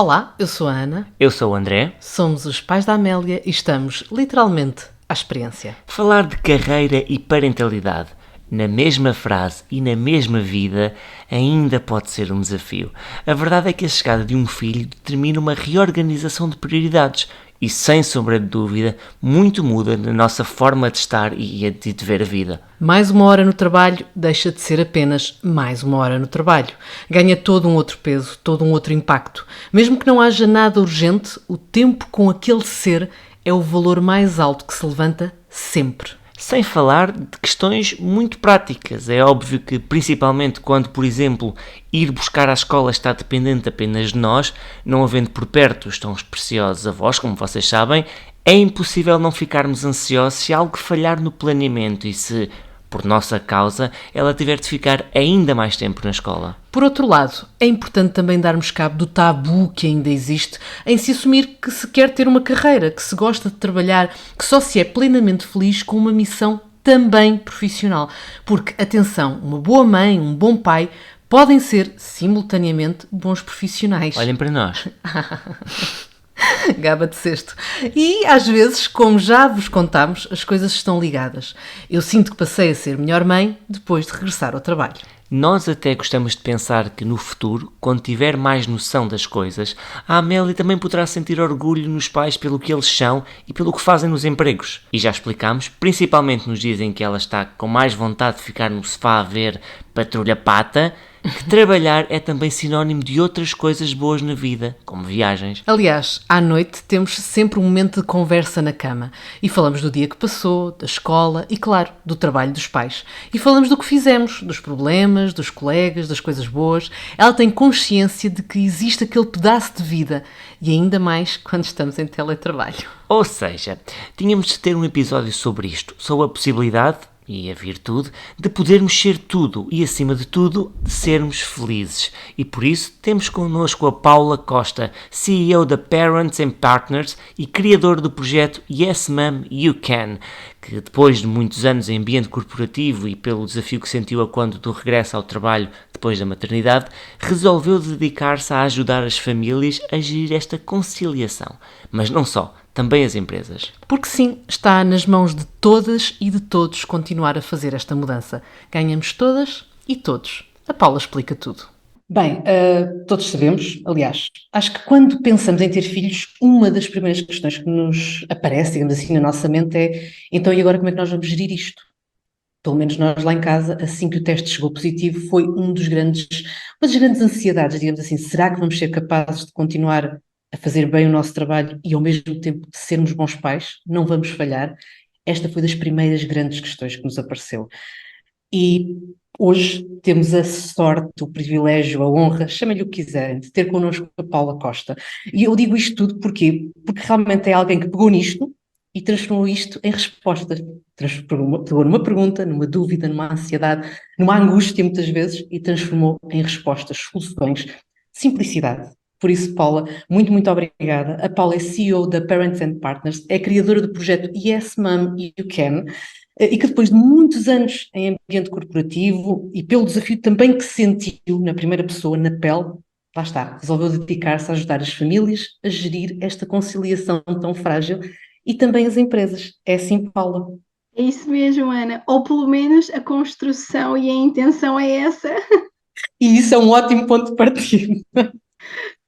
Olá, eu sou a Ana, Eu sou o André. somos os pais da Amélia e estamos, literalmente, à experiência. Falar de carreira e parentalidade na mesma frase e na mesma vida ainda pode ser um desafio. A verdade é que a chegada de um filho determina uma reorganização de prioridades e, sem sombra de dúvida, muito muda na nossa forma de estar e de ver a vida. Mais uma hora no trabalho deixa de ser apenas mais uma hora no trabalho. Ganha todo um outro peso, todo um outro impacto. Mesmo que não haja nada urgente, o tempo com aquele ser é o valor mais alto que se levanta sempre. Sem falar de questões muito práticas. É óbvio que, principalmente quando, por exemplo, ir buscar à escola está dependente apenas de nós, não havendo por perto os tão preciosos avós, como vocês sabem, é impossível não ficarmos ansiosos se algo falhar no planeamento e se, por nossa causa, ela tiver de ficar ainda mais tempo na escola. Por outro lado, é importante também darmos cabo do tabu que ainda existe em se assumir que se quer ter uma carreira, que se gosta de trabalhar, que só se é plenamente feliz com uma missão também profissional. Porque, atenção, uma boa mãe, um bom pai podem ser, simultaneamente, bons profissionais. Olhem para nós. Gaba de cesto. E, às vezes, como já vos contámos, as coisas estão ligadas. Eu sinto que passei a ser melhor mãe depois de regressar ao trabalho. Nós até gostamos de pensar que no futuro, quando tiver mais noção das coisas, a Amélia também poderá sentir orgulho nos pais pelo que eles são e pelo que fazem nos empregos. E já explicámos, principalmente nos dias em que ela está com mais vontade de ficar no sofá a ver Patrulha Pata, que trabalhar é também sinónimo de outras coisas boas na vida, como viagens. Aliás, à noite temos sempre um momento de conversa na cama e falamos do dia que passou, da escola e, claro, do trabalho dos pais. E falamos do que fizemos, dos problemas, dos colegas, das coisas boas. Ela tem consciência de que existe aquele pedaço de vida e ainda mais quando estamos em teletrabalho. Ou seja, tínhamos de ter um episódio sobre isto, sobre a possibilidade e a virtude de podermos ser tudo e, acima de tudo, de sermos felizes. E por isso temos connosco a Paula Costa, CEO da Parents and Partners e criador do projeto Yes Mum You Can, que depois de muitos anos em ambiente corporativo e pelo desafio que sentiu a quando do regresso ao trabalho depois da maternidade, resolveu dedicar-se a ajudar as famílias a gerir esta conciliação. Mas não só, também as empresas. Porque sim, está nas mãos de todas e de todos continuar a fazer esta mudança. Ganhamos todas e todos. A Paula explica tudo. Bem, todos sabemos, aliás, acho que quando pensamos em ter filhos, uma das primeiras questões que nos aparece, digamos assim, na nossa mente é então e agora como é que nós vamos gerir isto? Pelo menos nós lá em casa, assim que o teste chegou positivo, foi uma das grandes ansiedades, digamos assim, será que vamos ser capazes de continuar a fazer bem o nosso trabalho e ao mesmo tempo de sermos bons pais? Não vamos falhar? Esta foi das primeiras grandes questões que nos apareceu. E hoje temos a sorte, o privilégio, a honra, chamem-lhe o que quiserem, de ter connosco a Paula Costa. E eu digo isto tudo porquê? Porque realmente é alguém que pegou nisto e transformou isto em resposta. Pegou numa pergunta, numa dúvida, numa ansiedade, numa angústia muitas vezes e transformou em respostas, soluções, simplicidade. Por isso, Paula, muito, muito obrigada. A Paula é CEO da Parents and Partners, é criadora do projeto Yes Mum You Can, e que depois de muitos anos em ambiente corporativo e pelo desafio também que sentiu na primeira pessoa, na pele, lá está, resolveu dedicar-se a ajudar as famílias a gerir esta conciliação tão frágil e também as empresas. É assim, Paula? É isso mesmo, Ana. Ou pelo menos a construção e a intenção é essa. E isso é um ótimo ponto de partida.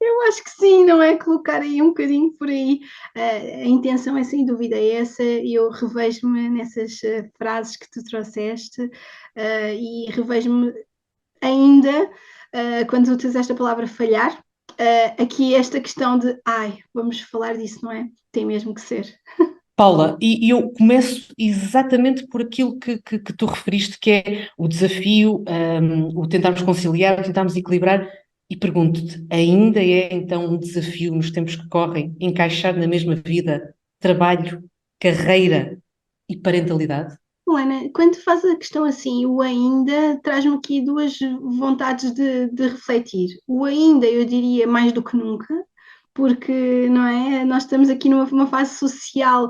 Eu acho que sim, não é? Colocar aí um bocadinho por aí. A intenção é sem dúvida essa, e eu revejo-me nessas frases que tu trouxeste e revejo-me ainda quando utilizaste a palavra falhar. Aqui esta questão de, vamos falar disso, não é? Tem mesmo que ser. Paula, e eu começo exatamente por aquilo que tu referiste, que é o desafio, o tentarmos conciliar, o tentarmos equilibrar, e pergunto-te, ainda é então um desafio nos tempos que correm encaixar na mesma vida trabalho, carreira e parentalidade? Helena, quando faz a questão assim, o ainda, traz-me aqui duas vontades de refletir. O ainda, eu diria, mais do que nunca, porque, não é? Nós estamos aqui numa fase social.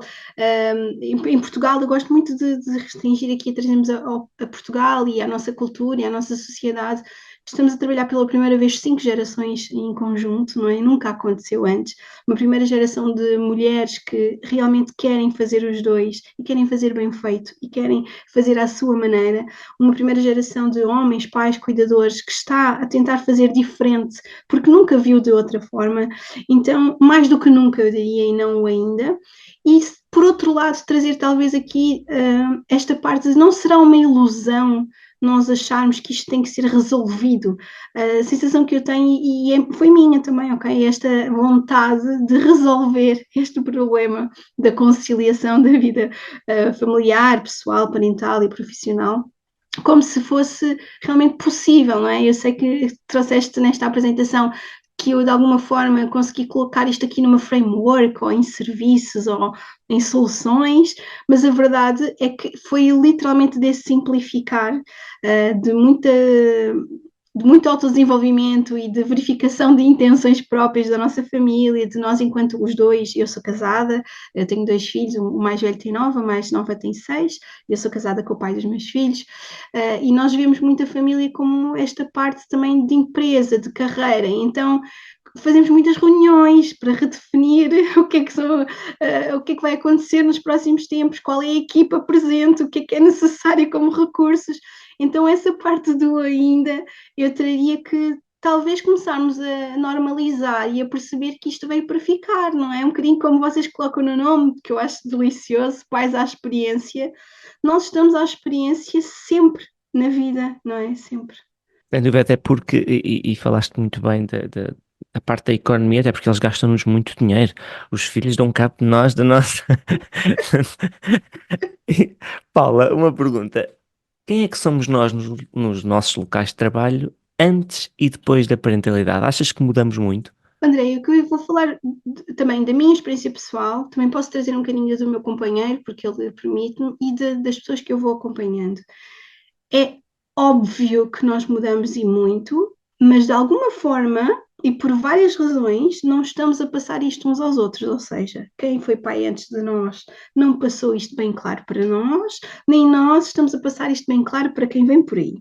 Em Portugal, eu gosto muito de restringir aqui, trazemos a Portugal e à nossa cultura e à nossa sociedade, estamos a trabalhar pela primeira vez 5 gerações em conjunto, não é? Nunca aconteceu antes. Uma primeira geração de mulheres que realmente querem fazer os dois e querem fazer bem feito e querem fazer à sua maneira. Uma primeira geração de homens, pais, cuidadores que está a tentar fazer diferente porque nunca viu de outra forma. Então, mais do que nunca, eu diria, e não ainda. E, por outro lado, trazer talvez aqui esta parte de não será uma ilusão nós acharmos que isto tem que ser resolvido. A sensação que eu tenho, e foi minha também, ok? Esta vontade de resolver este problema da conciliação da vida familiar, pessoal, parental e profissional, como se fosse realmente possível, não é? Eu sei que trouxeste nesta apresentação que eu de alguma forma consegui colocar isto aqui numa framework, ou em serviços, ou em soluções, mas a verdade é que foi literalmente desse simplificar, de muito autodesenvolvimento e de verificação de intenções próprias da nossa família, de nós enquanto os dois. Eu sou casada, eu tenho 2 filhos, o mais velho tem 9, a mais nova tem 6, eu sou casada com o pai dos meus filhos, e nós vemos muito a família como esta parte também de empresa, de carreira, então fazemos muitas reuniões para redefinir o que é que são, o que é que vai acontecer nos próximos tempos, qual é a equipa presente, o que é necessário como recursos. Então essa parte do ainda, eu teria que talvez começarmos a normalizar e a perceber que isto veio para ficar, não é? Um bocadinho como vocês colocam no nome, que eu acho delicioso, pais à experiência. Nós estamos à experiência sempre na vida, não é? Sempre. Sem dúvida, até porque, e falaste muito bem da parte da economia, até porque eles gastam-nos muito dinheiro. Os filhos dão cabo de nós, da nossa. Paula, uma pergunta. Quem é que somos nós nos nossos locais de trabalho antes e depois da parentalidade? Achas que mudamos muito? André, o que eu vou falar também da minha experiência pessoal, também posso trazer um bocadinho do meu companheiro, porque ele permite-me, e das pessoas que eu vou acompanhando. É óbvio que nós mudamos e muito, mas de alguma forma, e por várias razões, não estamos a passar isto uns aos outros, ou seja, quem foi pai antes de nós não passou isto bem claro para nós, nem nós estamos a passar isto bem claro para quem vem por aí.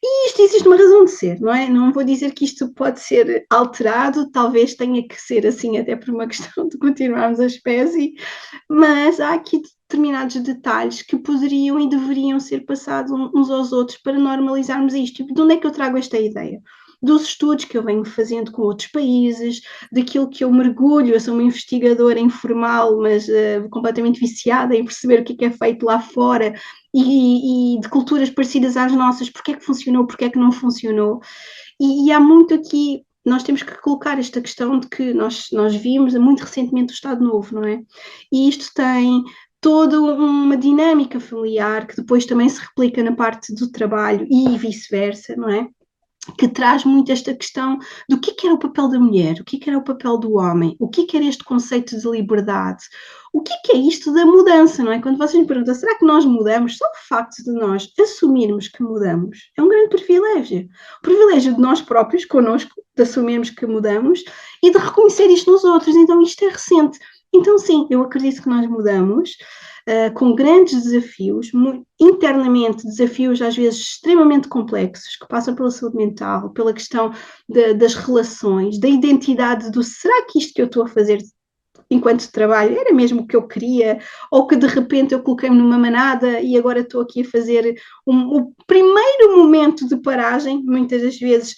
E isto existe uma razão de ser, não é? Não vou dizer que isto pode ser alterado, talvez tenha que ser assim, até por uma questão de continuarmos a espécie, mas há aqui determinados detalhes que poderiam e deveriam ser passados uns aos outros para normalizarmos isto. De onde é que eu trago esta ideia? Dos estudos que eu venho fazendo com outros países, daquilo que eu mergulho, eu sou uma investigadora informal, mas completamente viciada em perceber o que é feito lá fora e de culturas parecidas às nossas, porque é que funcionou, porque é que não funcionou. E há muito aqui, nós temos que colocar esta questão de que nós vimos muito recentemente o Estado Novo, não é? E isto tem toda uma dinâmica familiar que depois também se replica na parte do trabalho e vice-versa, não é? Que traz muito esta questão do que era o papel da mulher, o que era o papel do homem, o que era este conceito de liberdade, o que é isto da mudança, não é? Quando vocês me perguntam, será que nós mudamos? Só o facto de nós assumirmos que mudamos é um grande privilégio. O privilégio de nós próprios, connosco, de assumirmos que mudamos e de reconhecer isto nos outros. Então isto é recente. Então sim, eu acredito que nós mudamos, com grandes desafios, internamente desafios às vezes extremamente complexos, que passam pela saúde mental, pela questão das relações, da identidade do será que isto que eu estou a fazer enquanto trabalho era mesmo o que eu queria, ou que de repente eu coloquei-me numa manada e agora estou aqui a fazer o primeiro momento de paragem, muitas das vezes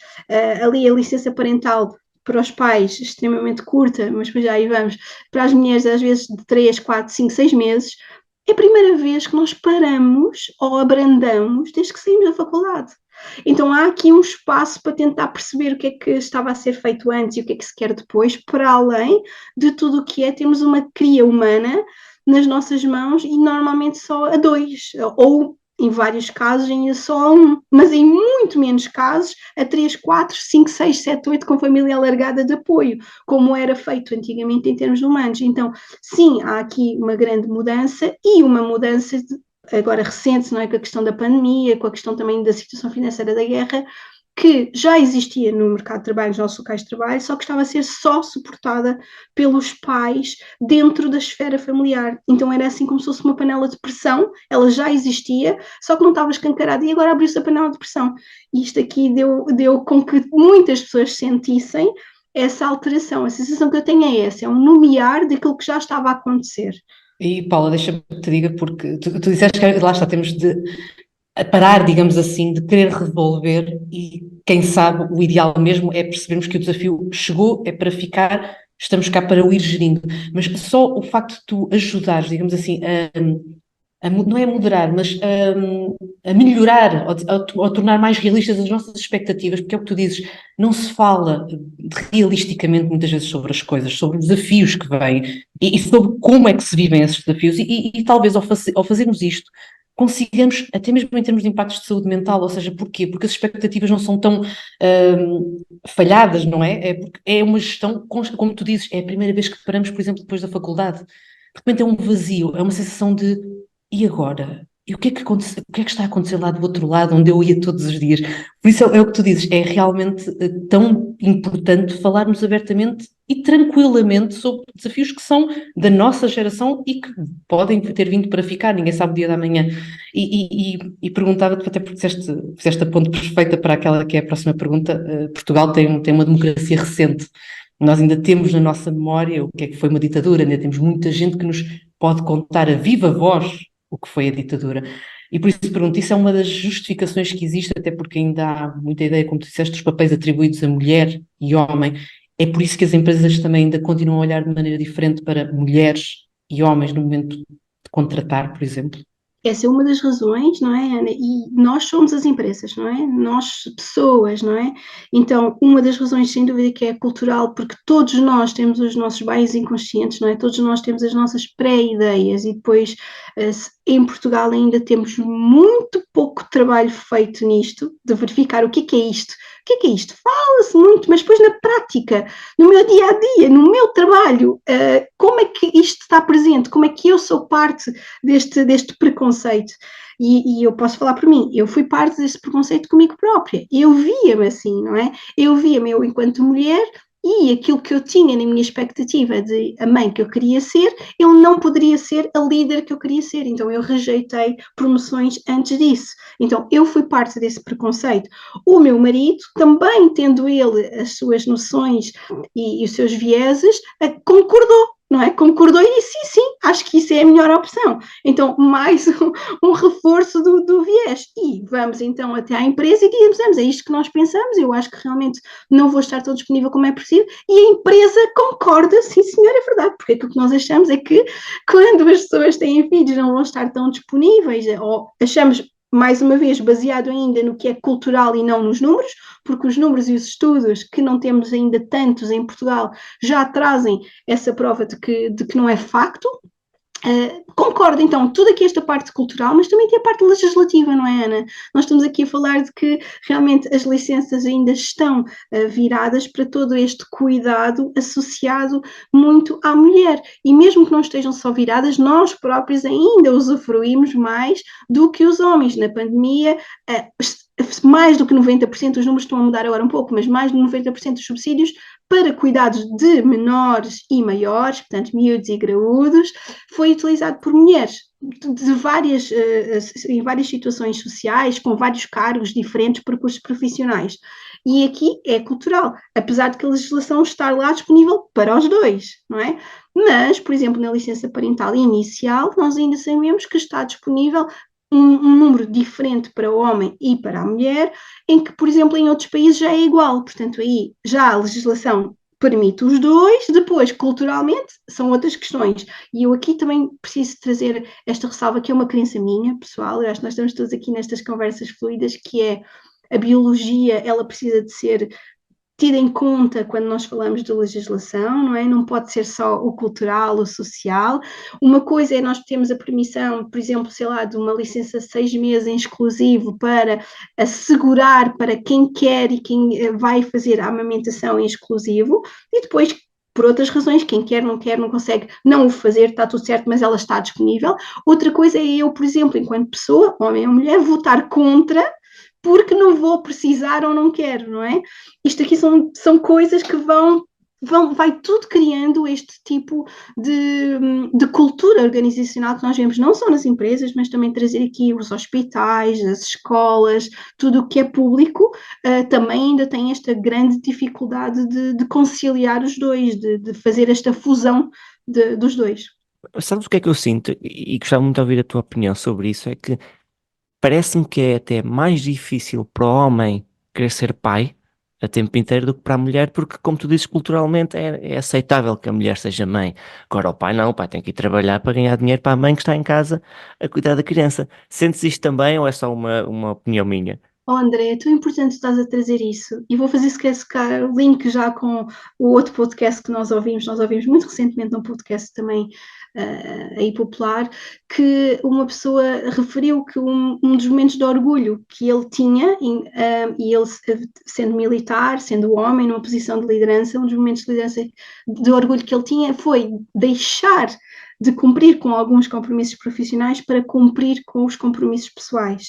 ali a licença parental para os pais extremamente curta, mas depois já aí vamos, para as mulheres às vezes de 3, 4, 5, 6 meses, é a primeira vez que nós paramos ou abrandamos desde que saímos da faculdade. Então há aqui um espaço para tentar perceber o que é que estava a ser feito antes e o que é que se quer depois, para além de tudo o que é termos uma cria humana nas nossas mãos e normalmente só a 2, ou em vários casos ainda só a 1, mas em muito menos casos a 3, 4, 5, 6, 7, 8 com família alargada de apoio, como era feito antigamente em termos humanos. Então, sim, há aqui uma grande mudança e uma mudança agora recente, não é, com a questão da pandemia, com a questão também da situação financeira da guerra, que já existia no mercado de trabalho, nos nossos locais de trabalho, só que estava a ser só suportada pelos pais dentro da esfera familiar. Então era assim como se fosse uma panela de pressão, ela já existia, só que não estava escancarada, e agora abriu-se a panela de pressão. E isto aqui deu com que muitas pessoas sentissem essa alteração. A sensação que eu tenho é essa, é um nomear daquilo que já estava a acontecer. E Paula, deixa-me que te diga, porque tu disseste que lá está, temos de parar, digamos assim, de querer resolver, e quem sabe o ideal mesmo é percebermos que o desafio chegou, é para ficar, estamos cá para o ir gerindo. Mas só o facto de tu ajudares, digamos assim, não é a moderar, mas a melhorar ou tornar mais realistas as nossas expectativas, porque é o que tu dizes, não se fala realisticamente muitas vezes sobre as coisas, sobre os desafios que vêm e sobre como é que se vivem esses desafios, e talvez ao fazermos isto consigamos, até mesmo em termos de impactos de saúde mental, ou seja, porquê? Porque as expectativas não são tão falhadas, não é? É porque é uma gestão, como tu dizes, é a primeira vez que paramos, por exemplo, depois da faculdade. De repente é um vazio, é uma sensação de e agora? E o que é que acontece, o que é que está a acontecer lá do outro lado, onde eu ia todos os dias? Por isso é o que tu dizes, é realmente tão importante falarmos abertamente e tranquilamente sobre desafios que são da nossa geração e que podem ter vindo para ficar, ninguém sabe o dia da manhã. E perguntava-te, até porque fizeste a ponte perfeita para aquela que é a próxima pergunta. Portugal tem uma democracia recente. Nós ainda temos na nossa memória o que é que foi uma ditadura, ainda temos muita gente que nos pode contar a viva voz o que foi a ditadura. E por isso pergunto, isso é uma das justificações que existe, até porque ainda há muita ideia, como tu disseste, dos papéis atribuídos a mulher e homem. É por isso que as empresas também ainda continuam a olhar de maneira diferente para mulheres e homens no momento de contratar, por exemplo. Essa é uma das razões, não é, Ana? E nós somos as empresas, não é? Nós, pessoas, não é? Então, uma das razões, sem dúvida, que é cultural, porque todos nós temos os nossos bias inconscientes, não é? Todos nós temos as nossas pré-ideias e depois, em Portugal, ainda temos muito pouco trabalho feito nisto, de verificar o que é isto. O que é isto? Fala-se muito, mas depois na prática, no meu dia a dia, no meu trabalho, como é que isto está presente? Como é que eu sou parte deste preconceito? E eu posso falar por mim, eu fui parte desse preconceito comigo própria. Eu via-me assim, não é? Eu via-me eu enquanto mulher e aquilo que eu tinha na minha expectativa de a mãe que eu queria ser, eu não poderia ser a líder que eu queria ser. Então eu rejeitei promoções antes disso. Então eu fui parte desse preconceito. O meu marido, também tendo ele as suas noções e os seus vieses, concordou. Não é? Concordou e disse sim, acho que isso é a melhor opção. Então, mais um reforço do viés. E vamos então até à empresa e dizemos, é isto que nós pensamos, eu acho que realmente não vou estar tão disponível como é preciso, e a empresa concorda, sim senhor, é verdade, porque aquilo que nós achamos é que quando as pessoas têm filhos não vão estar tão disponíveis, ou achamos mais uma vez, baseado ainda no que é cultural e não nos números, porque os números e os estudos, que não temos ainda tantos em Portugal, já trazem essa prova de que não é facto. Concordo, então, tudo aqui esta parte cultural, mas também tem a parte legislativa, não é, Ana? Nós estamos aqui a falar de que realmente as licenças ainda estão viradas para todo este cuidado associado muito à mulher. E mesmo que não estejam só viradas, nós próprios ainda usufruímos mais do que os homens. Na pandemia, mais do que 90%, os números estão a mudar agora um pouco, mas mais de 90% dos subsídios para cuidados de menores e maiores, portanto, miúdos e graúdos, foi utilizado por mulheres em várias situações sociais, com vários cargos diferentes, percursos profissionais. E aqui é cultural, apesar de que a legislação estar lá disponível para os dois, não é? Mas, por exemplo, na licença parental inicial, nós ainda sabemos que está disponível um número diferente para o homem e para a mulher, em que, por exemplo, em outros países já é igual. Portanto, aí já a legislação permite os dois, depois, culturalmente, são outras questões. E eu aqui também preciso trazer esta ressalva, que é uma crença minha, pessoal, eu acho que nós estamos todos aqui nestas conversas fluidas, que é a biologia, ela precisa de ser tida em conta quando nós falamos de legislação, não é? Não pode ser só o cultural, o social. Uma coisa é nós termos a permissão, por exemplo, sei lá, de uma licença de 6 meses em exclusivo para assegurar para quem quer e quem vai fazer a amamentação em exclusivo, e depois por outras razões, quem quer, não consegue não o fazer, está tudo certo, mas ela está disponível. Outra coisa é eu, por exemplo, enquanto pessoa, homem ou mulher, votar contra porque não vou precisar ou não quero, não é? Isto aqui são coisas que vai tudo criando este tipo de cultura organizacional que nós vemos não só nas empresas, mas também trazer aqui os hospitais, as escolas, tudo o que é público, também ainda tem esta grande dificuldade de conciliar os dois, de fazer esta fusão dos dois. Sabes o que é que eu sinto? E gostava muito de ouvir a tua opinião sobre isso. É que parece-me que é até mais difícil para o homem querer ser pai a tempo inteiro do que para a mulher, porque, como tu dizes, culturalmente é aceitável que a mulher seja mãe. Agora, o pai não, o pai tem que ir trabalhar para ganhar dinheiro para a mãe que está em casa a cuidar da criança. Sentes isto também ou é só uma opinião minha? Oh, André, é tão importante estás a trazer isso. E vou fazer, se calhar, o link já com o outro podcast que nós ouvimos. Nós ouvimos muito recentemente um podcast também aí popular, que uma pessoa referiu que um dos momentos de orgulho que ele tinha, e ele sendo militar, sendo homem, numa posição de liderança, um dos momentos de liderança de orgulho que ele tinha foi deixar de cumprir com alguns compromissos profissionais para cumprir com os compromissos pessoais.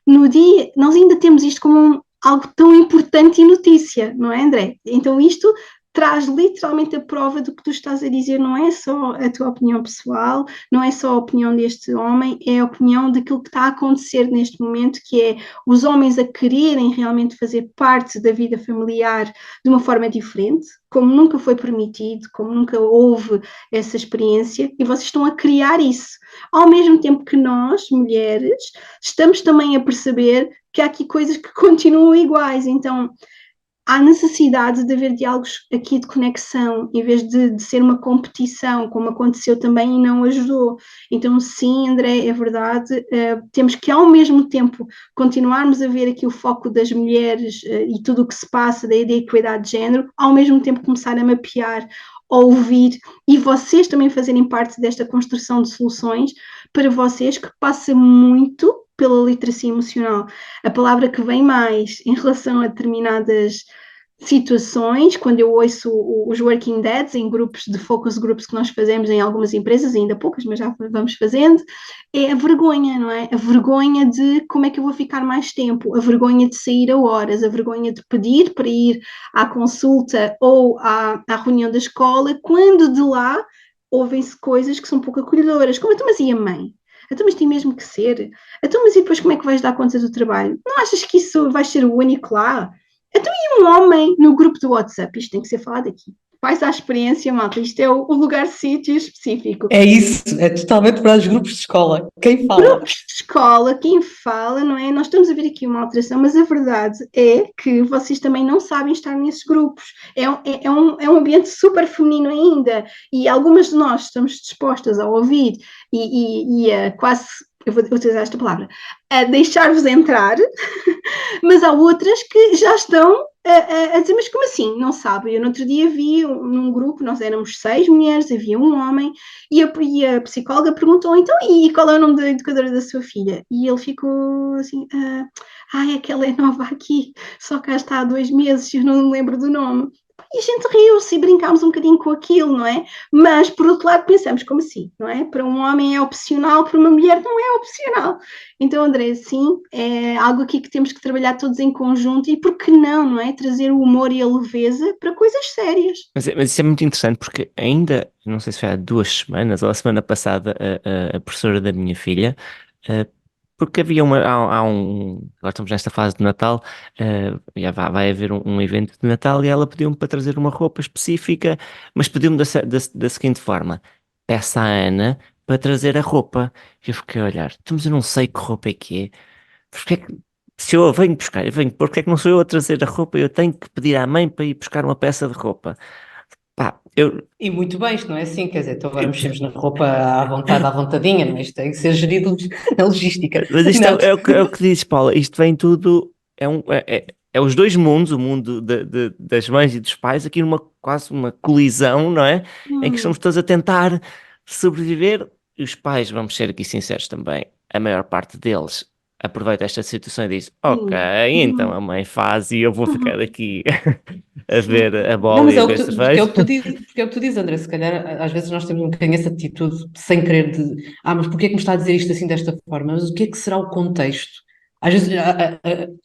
No dia, nós ainda temos isto como algo tão importante e notícia, não é, André? Então isto traz literalmente a prova do que tu estás a dizer, não é só a tua opinião pessoal, não é só a opinião deste homem, é a opinião daquilo que está a acontecer neste momento, que é os homens a quererem realmente fazer parte da vida familiar de uma forma diferente, como nunca foi permitido, como nunca houve essa experiência, e vocês estão a criar isso. Ao mesmo tempo que nós, mulheres, estamos também a perceber que há aqui coisas que continuam iguais, então há necessidade de haver diálogos aqui de conexão, em vez de ser uma competição, como aconteceu também e não ajudou. Então, sim, André, é verdade, temos que ao mesmo tempo continuarmos a ver aqui o foco das mulheres e tudo o que se passa da equidade de género, ao mesmo tempo começar a mapear, a ouvir e vocês também fazerem parte desta construção de soluções para vocês, que passa muito pela literacia emocional. A palavra que vem mais em relação a determinadas situações, quando eu ouço os Working Dads em grupos de focus groups que nós fazemos em algumas empresas, ainda poucas, mas já vamos fazendo, é a vergonha, não é? A vergonha de como é que eu vou ficar mais tempo, a vergonha de sair a horas, a vergonha de pedir para ir à consulta ou à reunião da escola, quando de lá ouvem-se coisas que são pouco acolhedoras, como então, mas e a mãe? Então, mas tem mesmo que ser? Então, mas e depois como é que vais dar conta do trabalho? Não achas que isso vai ser o único lá? Então, e um homem no grupo do WhatsApp? Isto tem que ser falado aqui. Faz a experiência, malta. Isto é o lugar-sítio específico. É isso, é totalmente para os grupos de escola. Quem fala? Grupos de escola, quem fala, não é? Nós estamos a ver aqui uma alteração, mas a verdade é que vocês também não sabem estar nesses grupos. É um ambiente super feminino ainda. E algumas de nós estamos dispostas a ouvir e a quase, eu vou utilizar esta palavra, a deixar-vos entrar, mas há outras que já estão a dizer, mas como assim? Não sabe? Eu no outro dia vi num grupo, nós éramos 6 mulheres, havia um homem, e a psicóloga perguntou, então, e qual é o nome da educadora da sua filha? E ele ficou assim, aquela é nova aqui, só cá está há 2 meses, eu não me lembro do nome. E a gente riu-se e brincámos um bocadinho com aquilo, não é? Mas, por outro lado, pensamos, como assim, não é? Para um homem é opcional, para uma mulher não é opcional. Então, André, sim, é algo aqui que temos que trabalhar todos em conjunto e, por que não é? Trazer o humor e a leveza para coisas sérias. Mas isso é muito interessante porque ainda, não sei se foi há 2 semanas ou a semana passada, a professora da minha filha, porque havia agora estamos nesta fase de Natal, já vai haver um evento de Natal e ela pediu-me para trazer uma roupa específica, mas pediu-me da seguinte forma: peça à Ana para trazer a roupa. E eu fiquei a olhar, "Então, mas eu não sei que roupa é que é, porque é que, se eu a venho buscar, porque é que não sou eu a trazer a roupa, eu tenho que pedir à mãe para ir buscar uma peça de roupa. Pá, E muito bem, isto não é assim, quer dizer, então agora mexemos na roupa à vontade, à vontadinha, mas isto tem que ser gerido na logística. Mas isto Não. é o que dizes, Paula, isto vem tudo, é os dois mundos, o mundo das mães e dos pais, aqui numa quase uma colisão, não é? Em que estamos todos a tentar sobreviver, e os pais, vamos ser aqui sinceros também, a maior parte deles aproveita esta situação e diz, ok, então a mãe faz e eu vou ficar aqui a ver a Não, bola mas e é a o que ver tu, porque é o cerveja. que tu dizes, porque é o que tu dizes, André, se calhar às vezes nós temos um bocadinho essa atitude sem querer mas porquê é que me está a dizer isto assim desta forma? Mas o que é que será o contexto Às vezes,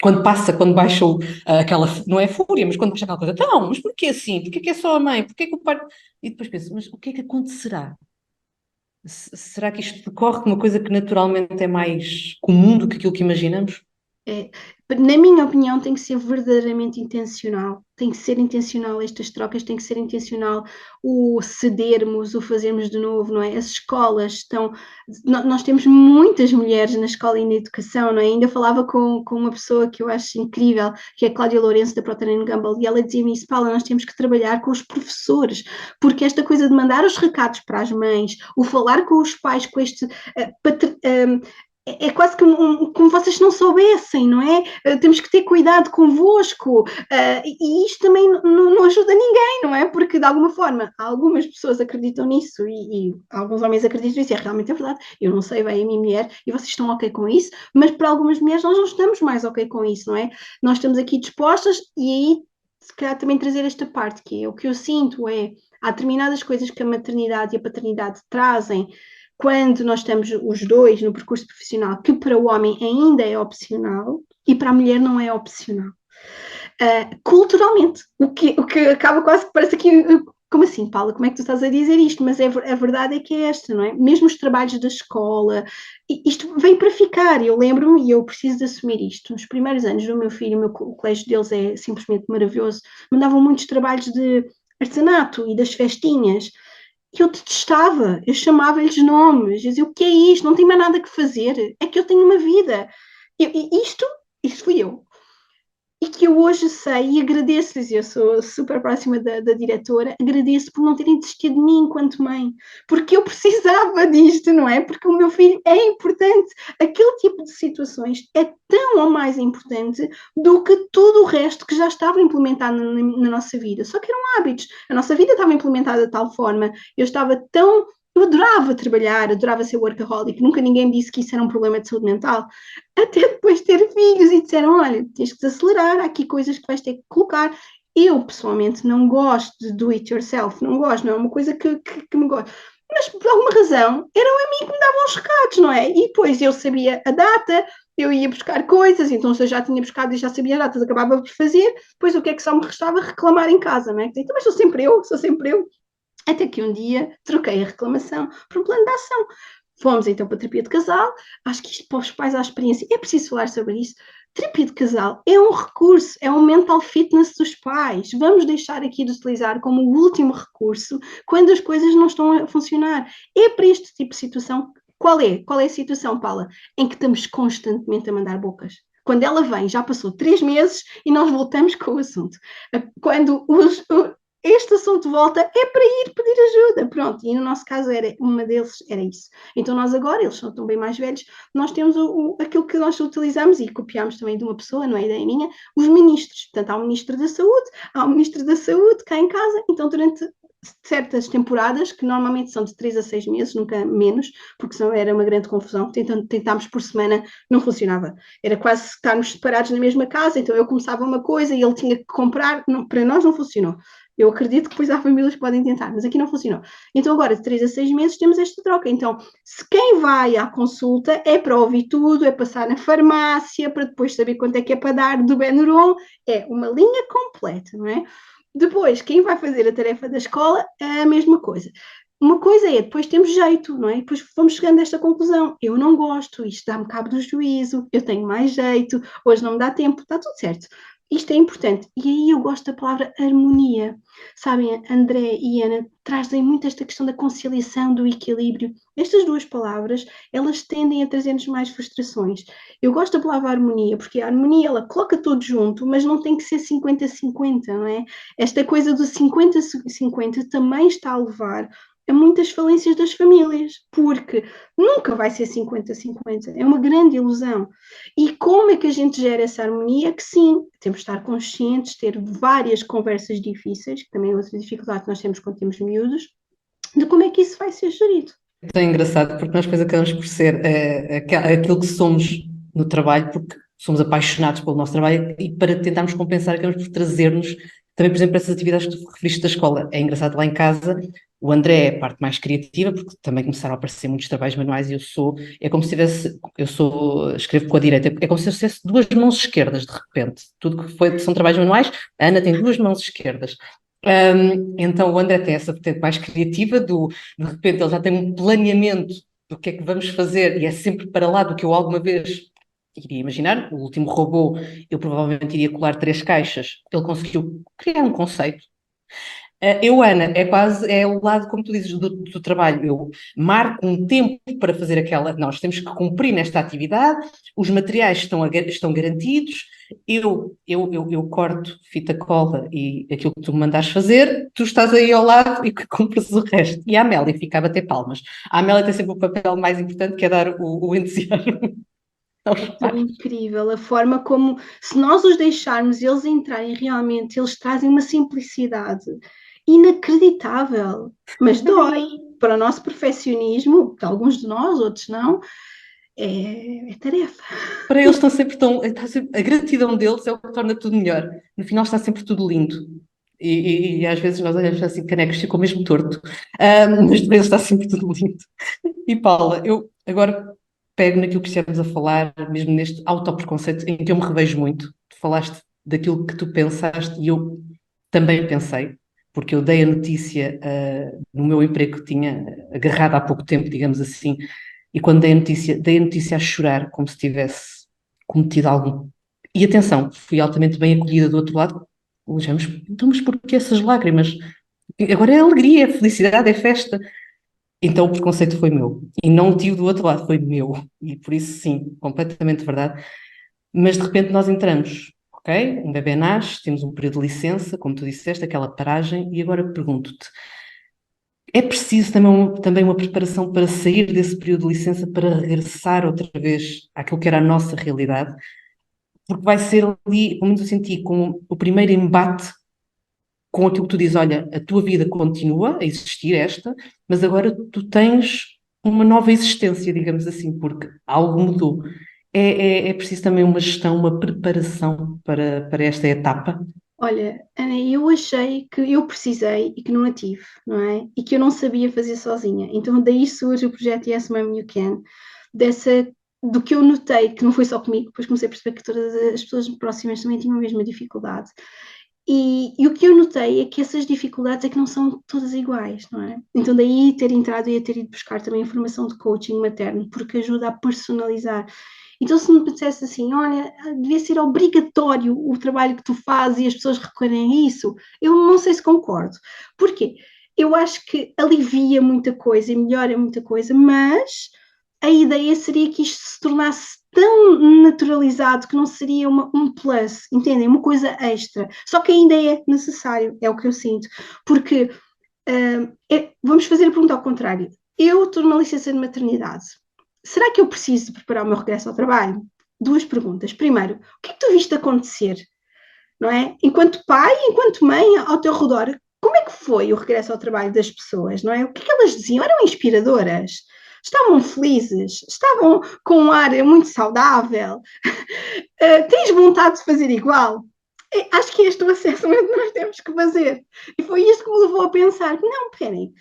quando baixa aquela, não é fúria, mas quando baixa aquela coisa, então, mas porquê assim? Porquê que é só a mãe? Porquê que o pai... E depois penso, mas o que é que acontecerá? Será que isto decorre de uma coisa que naturalmente é mais comum do que aquilo que imaginamos? É, na minha opinião, tem que ser verdadeiramente intencional. Tem que ser intencional estas trocas, tem que ser intencional o cedermos, o fazermos de novo, não é? As escolas estão. Nós temos muitas mulheres na escola e na educação, não é? Ainda falava com uma pessoa que eu acho incrível, que é a Cláudia Lourenço, da Procter Gamble, e ela dizia-me isso: Paula, nós temos que trabalhar com os professores, porque esta coisa de mandar os recados para as mães, o falar com os pais, com este. É quase como vocês não soubessem, não é? Temos que ter cuidado convosco, e isto também não ajuda ninguém, não é? Porque de alguma forma algumas pessoas acreditam nisso e alguns homens acreditam nisso, e é realmente verdade. Eu não sei bem a minha mulher e vocês estão ok com isso, mas para algumas mulheres nós não estamos mais ok com isso, não é? Nós estamos aqui dispostas e aí se calhar também trazer esta parte, que é o que eu sinto é há determinadas coisas que a maternidade e a paternidade trazem quando nós estamos os dois no percurso profissional, que para o homem ainda é opcional e para a mulher não é opcional. Culturalmente, o que acaba quase que parece aqui. Como assim, Paula? Como é que tu estás a dizer isto? Mas a verdade é que é esta, não é? Mesmo os trabalhos da escola, isto vem para ficar. Eu lembro-me, e eu preciso de assumir isto. Nos primeiros anos do meu filho, o colégio deles é simplesmente maravilhoso, mandavam muitos trabalhos de artesanato e das festinhas. Eu detestava, eu chamava-lhes nomes, eu dizia, o que é isto? Não tenho mais nada que fazer, é que eu tenho uma vida. Isto fui eu. E que eu hoje sei e agradeço-lhes, eu sou super próxima da diretora, agradeço por não terem desistido de mim enquanto mãe, porque eu precisava disto, não é? Porque o meu filho é importante. Aquele tipo de situações é tão ou mais importante do que tudo o resto que já estava implementado na nossa vida. Só que eram hábitos. A nossa vida estava implementada de tal forma, eu estava tão. Eu adorava trabalhar, adorava ser workaholic, nunca ninguém me disse que isso era um problema de saúde mental, até depois de ter filhos e disseram, olha, tens que acelerar, há aqui coisas que vais ter que colocar. Eu, pessoalmente, não gosto de do it yourself, não gosto, não é uma coisa que me gosto. Mas, por alguma razão, era a mim que me davam os recados, não é? E depois eu sabia a data, eu ia buscar coisas, então se eu já tinha buscado e já sabia a data, acabava por fazer, depois o que é que só me restava? Reclamar em casa, não é? Então, mas sou sempre eu, sou sempre eu. Até que um dia troquei a reclamação por um plano de ação. Fomos então para a terapia de casal. Acho que isto para os pais, à experiência, é preciso falar sobre isso. Terapia de casal é um recurso, é um mental fitness dos pais. Vamos deixar aqui de utilizar como o último recurso quando as coisas não estão a funcionar. É para este tipo de situação. Qual é? Qual é a situação, Paula? Em que estamos constantemente a mandar bocas. Quando ela vem, já passou 3 meses e nós voltamos com o assunto. Quando este assunto volta, é para ir pedir ajuda, pronto, e no nosso caso uma deles era isso. Então nós agora, eles são tão bem mais velhos, nós temos aquilo que nós utilizamos e copiamos também de uma pessoa, não é ideia minha, os ministros, portanto há o ministro da saúde, cá em casa, então durante certas temporadas, que normalmente são de 3 a 6 meses, nunca menos, porque senão era uma grande confusão, tentámos por semana, não funcionava, era quase estarmos separados na mesma casa, então eu começava uma coisa e ele tinha que comprar, não, para nós não funcionou. Eu acredito que depois há famílias que podem tentar, mas aqui não funcionou. Então, agora, de 3 a 6 meses, temos esta troca. Então, se quem vai à consulta é para ouvir tudo, é passar na farmácia, para depois saber quanto é que é para dar do Benuron, é uma linha completa, não é? Depois, quem vai fazer a tarefa da escola é a mesma coisa. Uma coisa é, depois temos jeito, não é? Depois vamos chegando a esta conclusão. Eu não gosto, isto dá-me cabo do juízo, eu tenho mais jeito, hoje não me dá tempo, está tudo certo. Isto é importante. E aí eu gosto da palavra harmonia. Sabem, André e Ana trazem muito esta questão da conciliação, do equilíbrio. Estas duas palavras, elas tendem a trazer-nos mais frustrações. Eu gosto da palavra harmonia, porque a harmonia, ela coloca tudo junto, mas não tem que ser 50-50, não é? Esta coisa do 50-50 também está a levar a muitas falências das famílias, porque nunca vai ser 50-50, é uma grande ilusão. E como é que a gente gera essa harmonia? Que sim, temos de estar conscientes, ter várias conversas difíceis, que também é outra dificuldade que nós temos quando temos miúdos, de como é que isso vai ser gerido. É tão engraçado porque nós depois acabamos por ser aquilo que somos no trabalho, porque somos apaixonados pelo nosso trabalho e para tentarmos compensar acabamos por trazer-nos também, por exemplo, essas atividades que tu referiste da escola. É engraçado lá em casa, O André é a parte mais criativa, porque também começaram a aparecer muitos trabalhos manuais e é como se tivesse, escrevo com a direita, é como se eu tivesse duas mãos esquerdas, de repente. Tudo que são trabalhos manuais, a Ana tem duas mãos esquerdas. Então o André tem essa vertente mais criativa, de repente ele já tem um planeamento do que é que vamos fazer, e é sempre para lá do que eu alguma vez iria imaginar. O último robô, eu provavelmente iria colar 3 caixas, ele conseguiu criar um conceito. Ana, é o lado, como tu dizes, do trabalho. Eu marco um tempo para fazer nós temos que cumprir nesta atividade, os materiais estão garantidos, eu corto fita cola e aquilo que tu me mandares fazer, tu estás aí ao lado e que cumpres o resto. E a Amélia fica a bater palmas. A Amélia tem sempre o papel mais importante, que é dar o entusiasmo aos É pais. incrível a forma como, se nós os deixarmos eles entrarem realmente, eles trazem uma simplicidade inacreditável, mas dói para o nosso perfeccionismo, que alguns de nós, outros não, é tarefa. Para eles a gratidão deles é o que torna tudo melhor. No final está sempre tudo lindo. E às vezes nós olhamos assim, canecos ficam mesmo torto. Mas depois está sempre tudo lindo. E Paula, eu agora pego naquilo que estivemos a falar, mesmo neste autopreconceito, em que eu me revejo muito. Tu falaste daquilo que tu pensaste e eu também pensei, porque eu dei a notícia no meu emprego que tinha agarrado há pouco tempo, digamos assim, e quando dei a notícia a chorar, como se tivesse cometido algum. E atenção, fui altamente bem acolhida do outro lado. Então, mas porquê essas lágrimas? Agora é alegria, é felicidade, é festa. Então o preconceito foi meu. E não o tive do outro lado, foi meu. E por isso, sim, completamente verdade. Mas de repente nós entramos, ok? Um bebê nasce, temos um período de licença, como tu disseste, aquela paragem, e agora pergunto-te: é preciso também uma preparação para sair desse período de licença, para regressar outra vez àquilo que era a nossa realidade? Porque vai ser ali, como eu senti, com o primeiro embate com aquilo que tu dizes: olha, a tua vida continua a existir esta, mas agora tu tens uma nova existência, digamos assim, porque algo mudou. É preciso também uma gestão, uma preparação para esta etapa. Olha, Ana, eu achei que eu precisei e que não a tive, não é? E que eu não sabia fazer sozinha. Então daí surge o projeto Yes Mom You Can, do que eu notei, que não foi só comigo, depois comecei a perceber que todas as pessoas próximas também tinham a mesma dificuldade. E o que eu notei é que essas dificuldades é que não são todas iguais, não é? Então daí ter entrado e ter ido buscar também informação de coaching materno, porque ajuda a personalizar. Então, se me dissesse assim, olha, devia ser obrigatório o trabalho que tu fazes e as pessoas recorrem a isso, eu não sei se concordo. Porquê? Eu acho que alivia muita coisa e melhora muita coisa, mas a ideia seria que isto se tornasse tão naturalizado que não seria um plus, entendem? Uma coisa extra. Só que ainda é necessário, é o que eu sinto. Porque vamos fazer a pergunta ao contrário. Eu estou numa licença de maternidade. Será que eu preciso de preparar o meu regresso ao trabalho? Duas perguntas. Primeiro, o que é que tu viste acontecer? Não é? Enquanto pai, enquanto mãe, ao teu redor, como é que foi o regresso ao trabalho das pessoas? Não é? O que é que elas diziam? Eram inspiradoras? Estavam felizes? Estavam com um ar muito saudável? Tens vontade de fazer igual? Acho que este é o assessment que nós temos que fazer. E foi isto que me levou a pensar: não, peraí,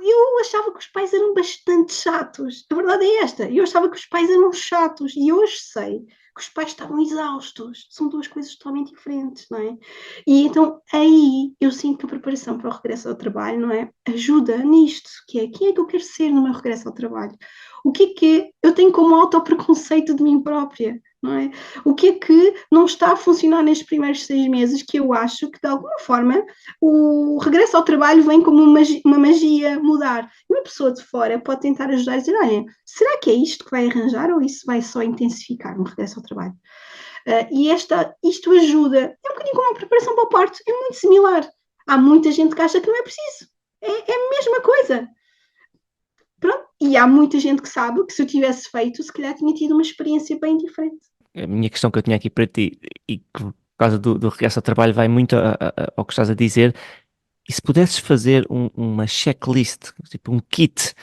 eu achava que os pais eram bastante chatos. A verdade é esta. Eu achava que os pais eram chatos e hoje sei que os pais estavam exaustos. São duas coisas totalmente diferentes, não é? E então aí eu sinto que a preparação para o regresso ao trabalho, não é? Ajuda nisto, que é quem é que eu quero ser no meu regresso ao trabalho? O que é eu tenho como autopreconceito de mim própria? Não é? O que é que não está a funcionar nestes primeiros 6 meses que eu acho que de alguma forma o regresso ao trabalho vem como uma magia mudar. E uma pessoa de fora pode tentar ajudar e dizer: olha, será que é isto que vai arranjar ou isso vai só intensificar no regresso ao trabalho? Isto ajuda. É um bocadinho como a preparação para o parto, é muito similar. Há muita gente que acha que não é preciso. É a mesma coisa. Pronto. E há muita gente que sabe que se eu tivesse feito, se calhar tinha tido uma experiência bem diferente. A minha questão que eu tinha aqui para ti, e que por causa do regresso ao trabalho vai muito ao que estás a dizer, e se pudesses fazer uma checklist, tipo um kit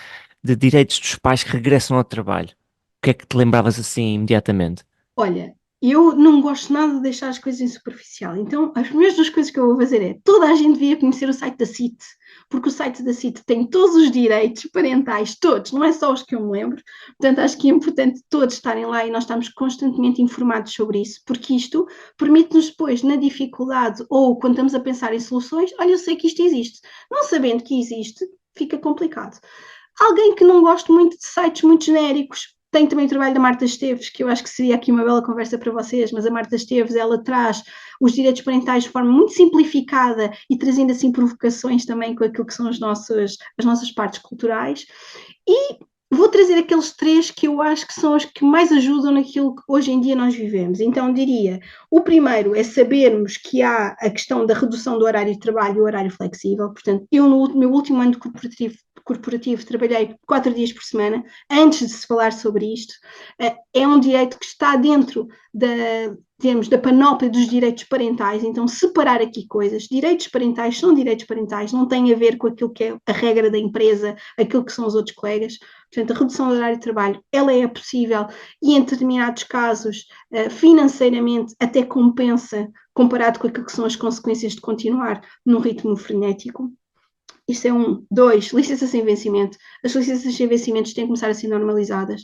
de direitos dos pais que regressam ao trabalho, o que é que te lembravas assim imediatamente? Olha, eu não gosto nada de deixar as coisas em superficial. Então, as primeiras duas coisas que eu vou fazer é: toda a gente devia conhecer o site da CIT, porque o site da CIT tem todos os direitos parentais, todos, não é só os que eu me lembro. Portanto, acho que é importante todos estarem lá e nós estamos constantemente informados sobre isso, porque isto permite-nos depois, na dificuldade ou quando estamos a pensar em soluções, olha, eu sei que isto existe. Não sabendo que existe, fica complicado. Alguém que não gosta muito de sites muito genéricos, tem também o trabalho da Marta Esteves, que eu acho que seria aqui uma bela conversa para vocês, mas a Marta Esteves, ela traz os direitos parentais de forma muito simplificada e trazendo assim provocações também com aquilo que são as nossas partes culturais. E vou trazer aqueles três que eu acho que são os que mais ajudam naquilo que hoje em dia nós vivemos. Então, diria, o primeiro é sabermos que há a questão da redução do horário de trabalho e o horário flexível. Portanto, eu no meu último ano de corporativo trabalhei 4 dias por semana, antes de se falar sobre isto. É um direito que está dentro da panóplia dos direitos parentais, então separar aqui coisas. Direitos parentais são direitos parentais, não tem a ver com aquilo que é a regra da empresa, aquilo que são os outros colegas. Portanto, a redução do horário de trabalho, ela é possível e em determinados casos, financeiramente, até compensa comparado com aquilo que são as consequências de continuar num ritmo frenético. Isto é um. Dois, licenças sem vencimento. As licenças sem vencimentos têm que começar a ser normalizadas.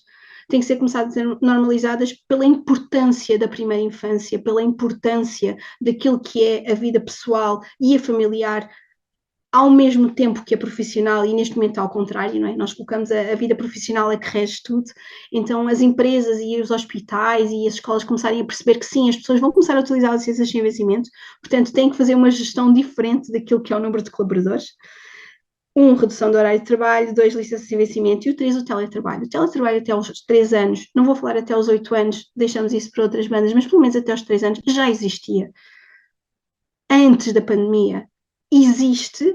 Têm que ser começadas a ser normalizadas pela importância da primeira infância, pela importância daquilo que é a vida pessoal e a familiar, ao mesmo tempo que a profissional, e neste momento ao contrário, não é? Nós colocamos a vida profissional é que rege tudo, então as empresas e os hospitais e as escolas começarem a perceber que sim, as pessoas vão começar a utilizar as licenças sem vencimento, portanto têm que fazer uma gestão diferente daquilo que é o número de colaboradores. Um, redução do horário de trabalho, dois, licença sem vencimento, e o três, o teletrabalho. O teletrabalho até aos 3 anos, não vou falar até aos 8 anos, deixamos isso para outras bandas, mas pelo menos até aos 3 anos já existia. Antes da pandemia, existe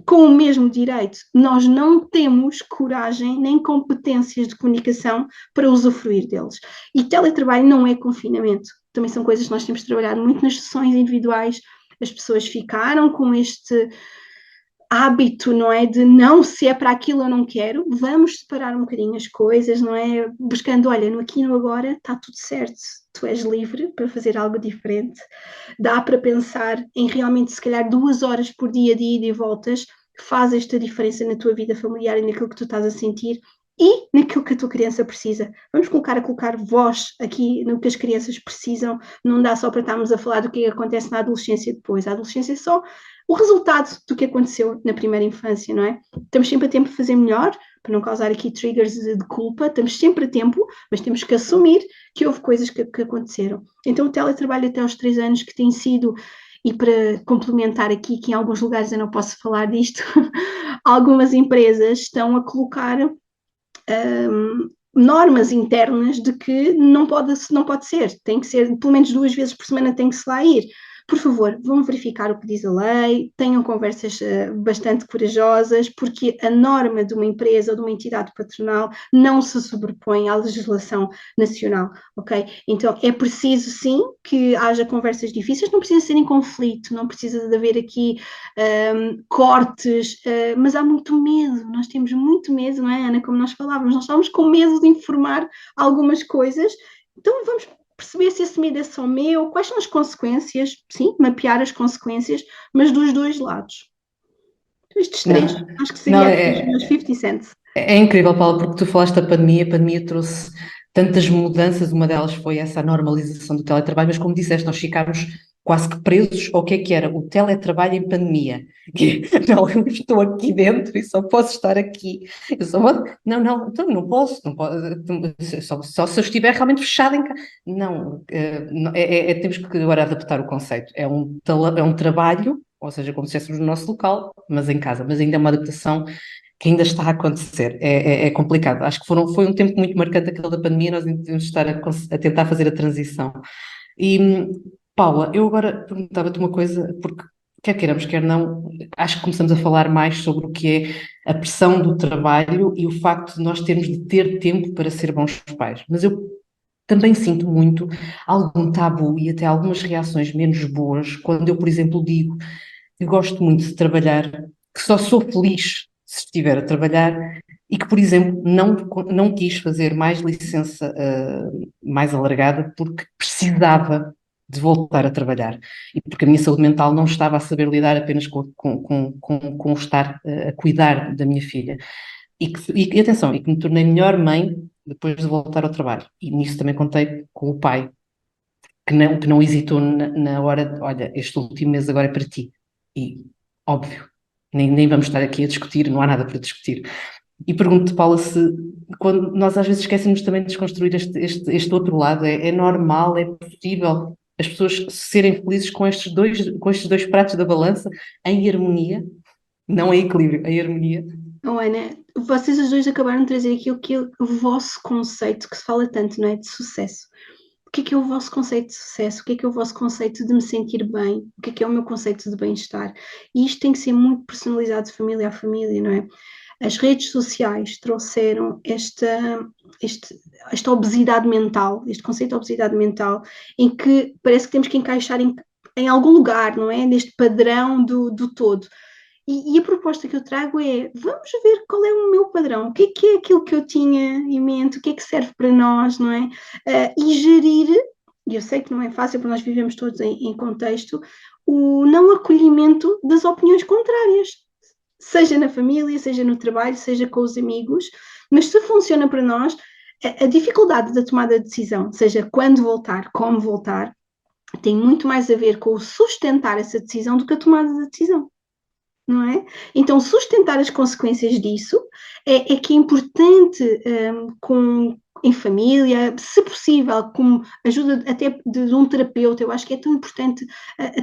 com o mesmo direito. Nós não temos coragem nem competências de comunicação para usufruir deles. E teletrabalho não é confinamento. Também são coisas que nós temos trabalhado muito nas sessões individuais. As pessoas ficaram com este hábito, não é? De não, se é para aquilo eu não quero, vamos separar um bocadinho as coisas, não é? Buscando, olha, no aqui e no agora está tudo certo, tu és livre para fazer algo diferente, dá para pensar em realmente, se calhar, 2 horas por dia de ida e voltas, que faz esta diferença na tua vida familiar e naquilo que tu estás a sentir e naquilo que a tua criança precisa. Vamos colocar voz aqui no que as crianças precisam, não dá só para estarmos a falar do que acontece na adolescência depois. A adolescência é só o resultado do que aconteceu na primeira infância, não é? Estamos sempre a tempo de fazer melhor, para não causar aqui triggers de culpa, estamos sempre a tempo, mas temos que assumir que houve coisas que aconteceram. Então o teletrabalho até aos 3 anos que tem sido, e para complementar aqui, que em alguns lugares eu não posso falar disto, algumas empresas estão a colocar normas internas de que não pode ser, tem que ser pelo menos 2 vezes por semana, tem que se lá ir. Por favor, vão verificar o que diz a lei, tenham conversas bastante corajosas, porque a norma de uma empresa ou de uma entidade patronal não se sobrepõe à legislação nacional, ok? Então é preciso sim que haja conversas difíceis, não precisa ser em conflito, não precisa de haver aqui cortes, mas há muito medo, nós temos muito medo, não é, Ana? Como nós falávamos, nós estamos com medo de informar algumas coisas, então vamos perceber se esse medo é só meu, quais são as consequências, sim, mapear as consequências, mas dos dois lados. Estes três, Não, acho que não seria aqui os é, meus 50 cents. é incrível, Paulo, porque tu falaste da pandemia, a pandemia trouxe tantas mudanças, uma delas foi essa normalização do teletrabalho, mas como disseste, nós ficámos quase que presos ao que era o teletrabalho em pandemia. Não, eu estou aqui dentro e só posso estar aqui. Eu só vou... Não, então não posso, não posso só se eu estiver realmente fechado em casa. Não, temos que agora adaptar o conceito. É um trabalho, ou seja, como se estivéssemos no nosso local, mas em casa, mas ainda é uma adaptação que ainda está a acontecer. É complicado. Acho que foi um tempo muito marcante aquele da pandemia, nós ainda temos de estar a tentar fazer a transição. E, Paula, eu agora perguntava-te uma coisa, porque quer queiramos, quer não, acho que começamos a falar mais sobre o que é a pressão do trabalho e o facto de nós termos de ter tempo para ser bons pais. Mas eu também sinto muito algum tabu e até algumas reações menos boas quando eu, por exemplo, digo que gosto muito de trabalhar, que só sou feliz se estiver a trabalhar e que, por exemplo, não quis fazer mais licença mais alargada porque precisava de voltar a trabalhar. E porque a minha saúde mental não estava a saber lidar apenas com estar a cuidar da minha filha. E atenção, e que me tornei melhor mãe depois de voltar ao trabalho. E nisso também contei com o pai, que não hesitou na hora de, olha, este último mês agora é para ti. E, óbvio, nem vamos estar aqui a discutir, não há nada para discutir. E pergunto-te, Paula, se quando nós às vezes esquecemos também de desconstruir este outro lado, é normal, é possível as pessoas serem felizes com estes dois pratos da balança em harmonia, não em equilíbrio, em harmonia. Oh, Ana, vocês os dois acabaram de trazer aquilo que é o vosso conceito, que se fala tanto, não é? De sucesso. O que é o vosso conceito de sucesso? O que é o vosso conceito de me sentir bem? O que é o meu conceito de bem-estar? E isto tem que ser muito personalizado de família a família, não é? As redes sociais trouxeram esta obesidade mental, este conceito de obesidade mental, em que parece que temos que encaixar em algum lugar, não é? Neste padrão do todo. E a proposta que eu trago é: vamos ver qual é o meu padrão, o que é aquilo que eu tinha em mente, o que é que serve para nós, não é? E gerir, e eu sei que não é fácil, porque nós vivemos todos em contexto, o não acolhimento das opiniões contrárias, seja na família, seja no trabalho, seja com os amigos, mas se funciona para nós, a dificuldade da tomada de decisão, seja quando voltar, como voltar, tem muito mais a ver com o sustentar essa decisão do que a tomada da decisão. Não é? Então, sustentar as consequências disso é que é importante, em família, se possível, com ajuda até de um terapeuta. Eu acho que é tão importante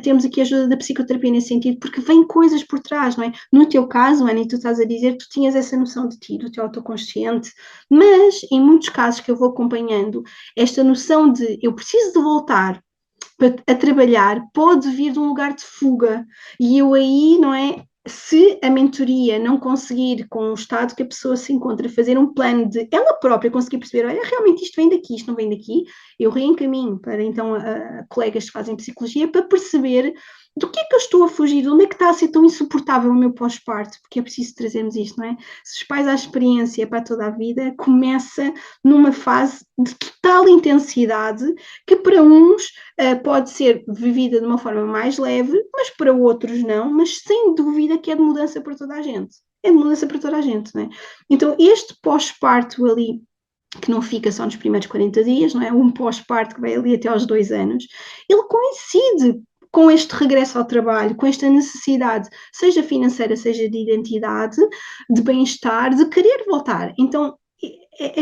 termos aqui a ajuda da psicoterapia nesse sentido, porque vem coisas por trás, não é? No teu caso, Ana, e tu estás a dizer, tu tinhas essa noção de ti, do teu autoconsciente, mas em muitos casos que eu vou acompanhando, esta noção de eu preciso de voltar a trabalhar pode vir de um lugar de fuga. E eu aí, não é? Se a mentoria não conseguir, com o estado que a pessoa se encontra, fazer um plano de ela própria conseguir perceber, olha, realmente isto vem daqui, isto não vem daqui, eu reencaminho para então a colegas que fazem psicologia para perceber do que é que eu estou a fugir, de onde é que está a ser tão insuportável o meu pós-parto, porque é preciso trazermos isto, não é? Se os pais à experiência para toda a vida, começa numa fase de total intensidade que para uns pode ser vivida de uma forma mais leve, mas para outros não, mas sem dúvida que é de mudança para toda a gente. É de mudança para toda a gente, não é? Então, este pós-parto ali, que não fica só nos primeiros 40 dias, não é? Um pós-parto que vai ali até aos 2 anos, ele coincide com este regresso ao trabalho, com esta necessidade, seja financeira, seja de identidade, de bem-estar, de querer voltar. Então,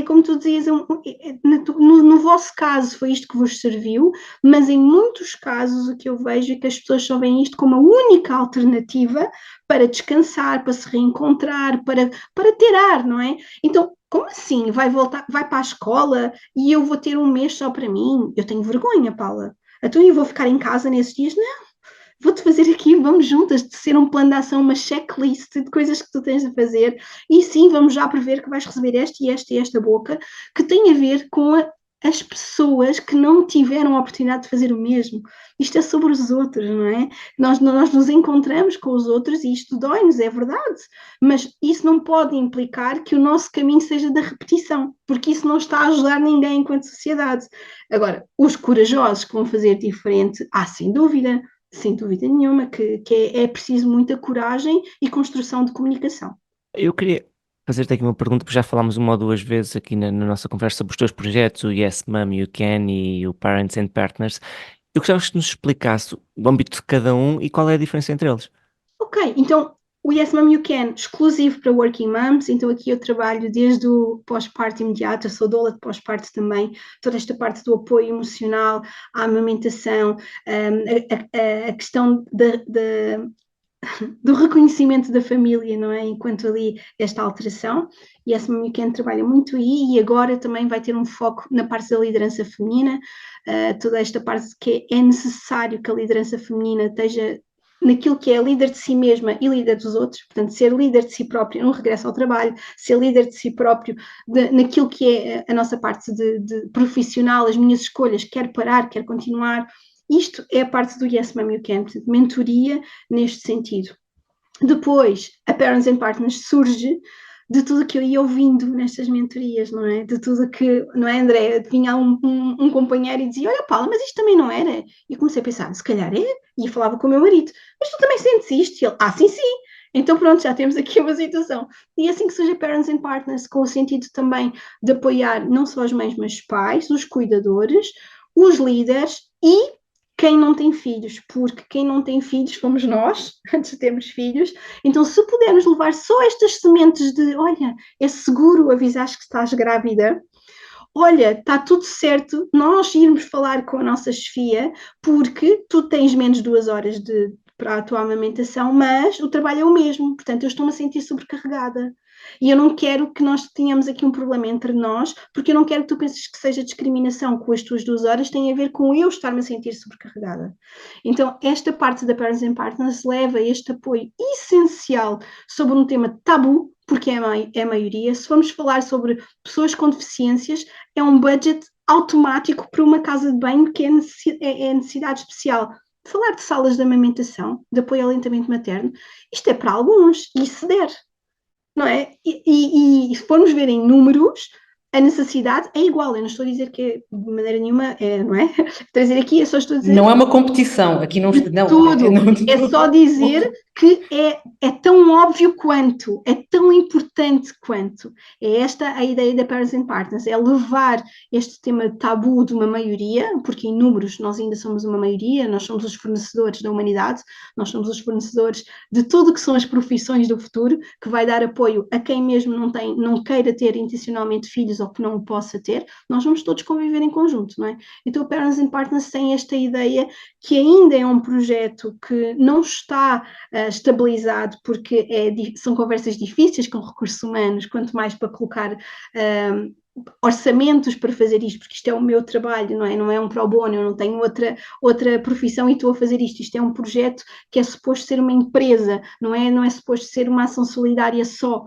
como tu dizias, no vosso caso foi isto que vos serviu, mas em muitos casos o que eu vejo é que as pessoas só veem isto como a única alternativa para descansar, para se reencontrar, para ter ar, não é? Então, como assim? Vai voltar, vai para a escola e eu vou ter um mês só para mim? Eu tenho vergonha, Paula. Então eu vou ficar em casa nesses dias? Não, vou-te fazer aqui, vamos juntas, de ser um plano de ação, uma checklist de coisas que tu tens a fazer, e sim, vamos já prever que vais receber esta e esta e esta boca, que tem a ver com as pessoas que não tiveram a oportunidade de fazer o mesmo. Isto é sobre os outros, não é? Nós nos encontramos com os outros e isto dói-nos, é verdade, mas isso não pode implicar que o nosso caminho seja da repetição, porque isso não está a ajudar ninguém enquanto sociedade. Agora, os corajosos que vão fazer diferente, sem dúvida nenhuma, que é preciso muita coragem e construção de comunicação. Eu queria fazer-te aqui uma pergunta, porque já falámos uma ou duas vezes aqui na nossa conversa sobre os teus projetos, o Yes Mum, You Can e o Parents and Partners. Eu gostava que nos explicasse o âmbito de cada um e qual é a diferença entre eles. Ok, então o Yes Mom You Can, exclusivo para Working Moms, então aqui eu trabalho desde o pós-parto imediato, eu sou doula de pós-parto também, toda esta parte do apoio emocional, a amamentação, a questão do reconhecimento da família, não é? Enquanto ali esta alteração, e essa Mom You Can trabalha muito aí, e agora também vai ter um foco na parte da liderança feminina, toda esta parte que é necessário que a liderança feminina esteja naquilo que é líder de si mesma e líder dos outros, portanto, ser líder de si próprio no regresso ao trabalho, ser líder de si próprio naquilo que é a nossa parte de profissional, as minhas escolhas, quer parar, quer continuar. Isto é a parte do Yes Mom You Can, portanto, mentoria neste sentido. Depois, a Parents and Partners surge de tudo que eu ia ouvindo nestas mentorias, não é? De tudo que, não é, André? Vinha um companheiro e dizia, olha Paula, mas isto também não era. E eu comecei a pensar, se calhar é. E falava com o meu marido, mas tu também sentes isto? E ele, sim, sim. Então pronto, já temos aqui uma situação. E assim que surge a Parents and Partners, com o sentido também de apoiar não só as mães, mas os pais, os cuidadores, os líderes e quem não tem filhos, porque quem não tem filhos fomos nós, antes de termos filhos. Então, se pudermos levar só estas sementes de, olha, é seguro avisar que estás grávida, olha, está tudo certo, nós irmos falar com a nossa chefia, porque tu tens menos 2 horas para a tua amamentação, mas o trabalho é o mesmo, portanto eu estou-me a sentir sobrecarregada. E eu não quero que nós tenhamos aqui um problema entre nós, porque eu não quero que tu penses que seja discriminação com as tuas 2 horas, tem a ver com eu estar-me a sentir sobrecarregada. Então, esta parte da Parents and Partners leva este apoio essencial sobre um tema tabu, porque é a maioria. Se formos falar sobre pessoas com deficiências, é um budget automático para uma casa de banho que é necessidade especial. Falar de salas de amamentação, de apoio ao aleitamento materno, isto é para alguns, e se der, não é? E se formos ver em números, a necessidade é igual. Eu não estou a dizer que é, de maneira nenhuma, não é? Estou a dizer aqui, eu só estou a dizer... Não é uma competição, aqui não... Tudo, é só dizer que é tão óbvio quanto, é tão importante quanto. É esta a ideia da Parents and Partners, é levar este tema tabu de uma maioria, porque em números nós ainda somos uma maioria, nós somos os fornecedores da humanidade, nós somos os fornecedores de tudo o que são as profissões do futuro, que vai dar apoio a quem mesmo não queira ter intencionalmente filhos ou que não o possa ter, nós vamos todos conviver em conjunto, não é? Então a Parents and Partners tem esta ideia que ainda é um projeto que não está estabilizado, porque são conversas difíceis com recursos humanos, quanto mais para colocar orçamentos para fazer isto, porque isto é o meu trabalho, não é? Não é um pro bono, eu não tenho outra profissão e estou a fazer isto. Isto é um projeto que é suposto ser uma empresa, não é suposto ser uma ação solidária só.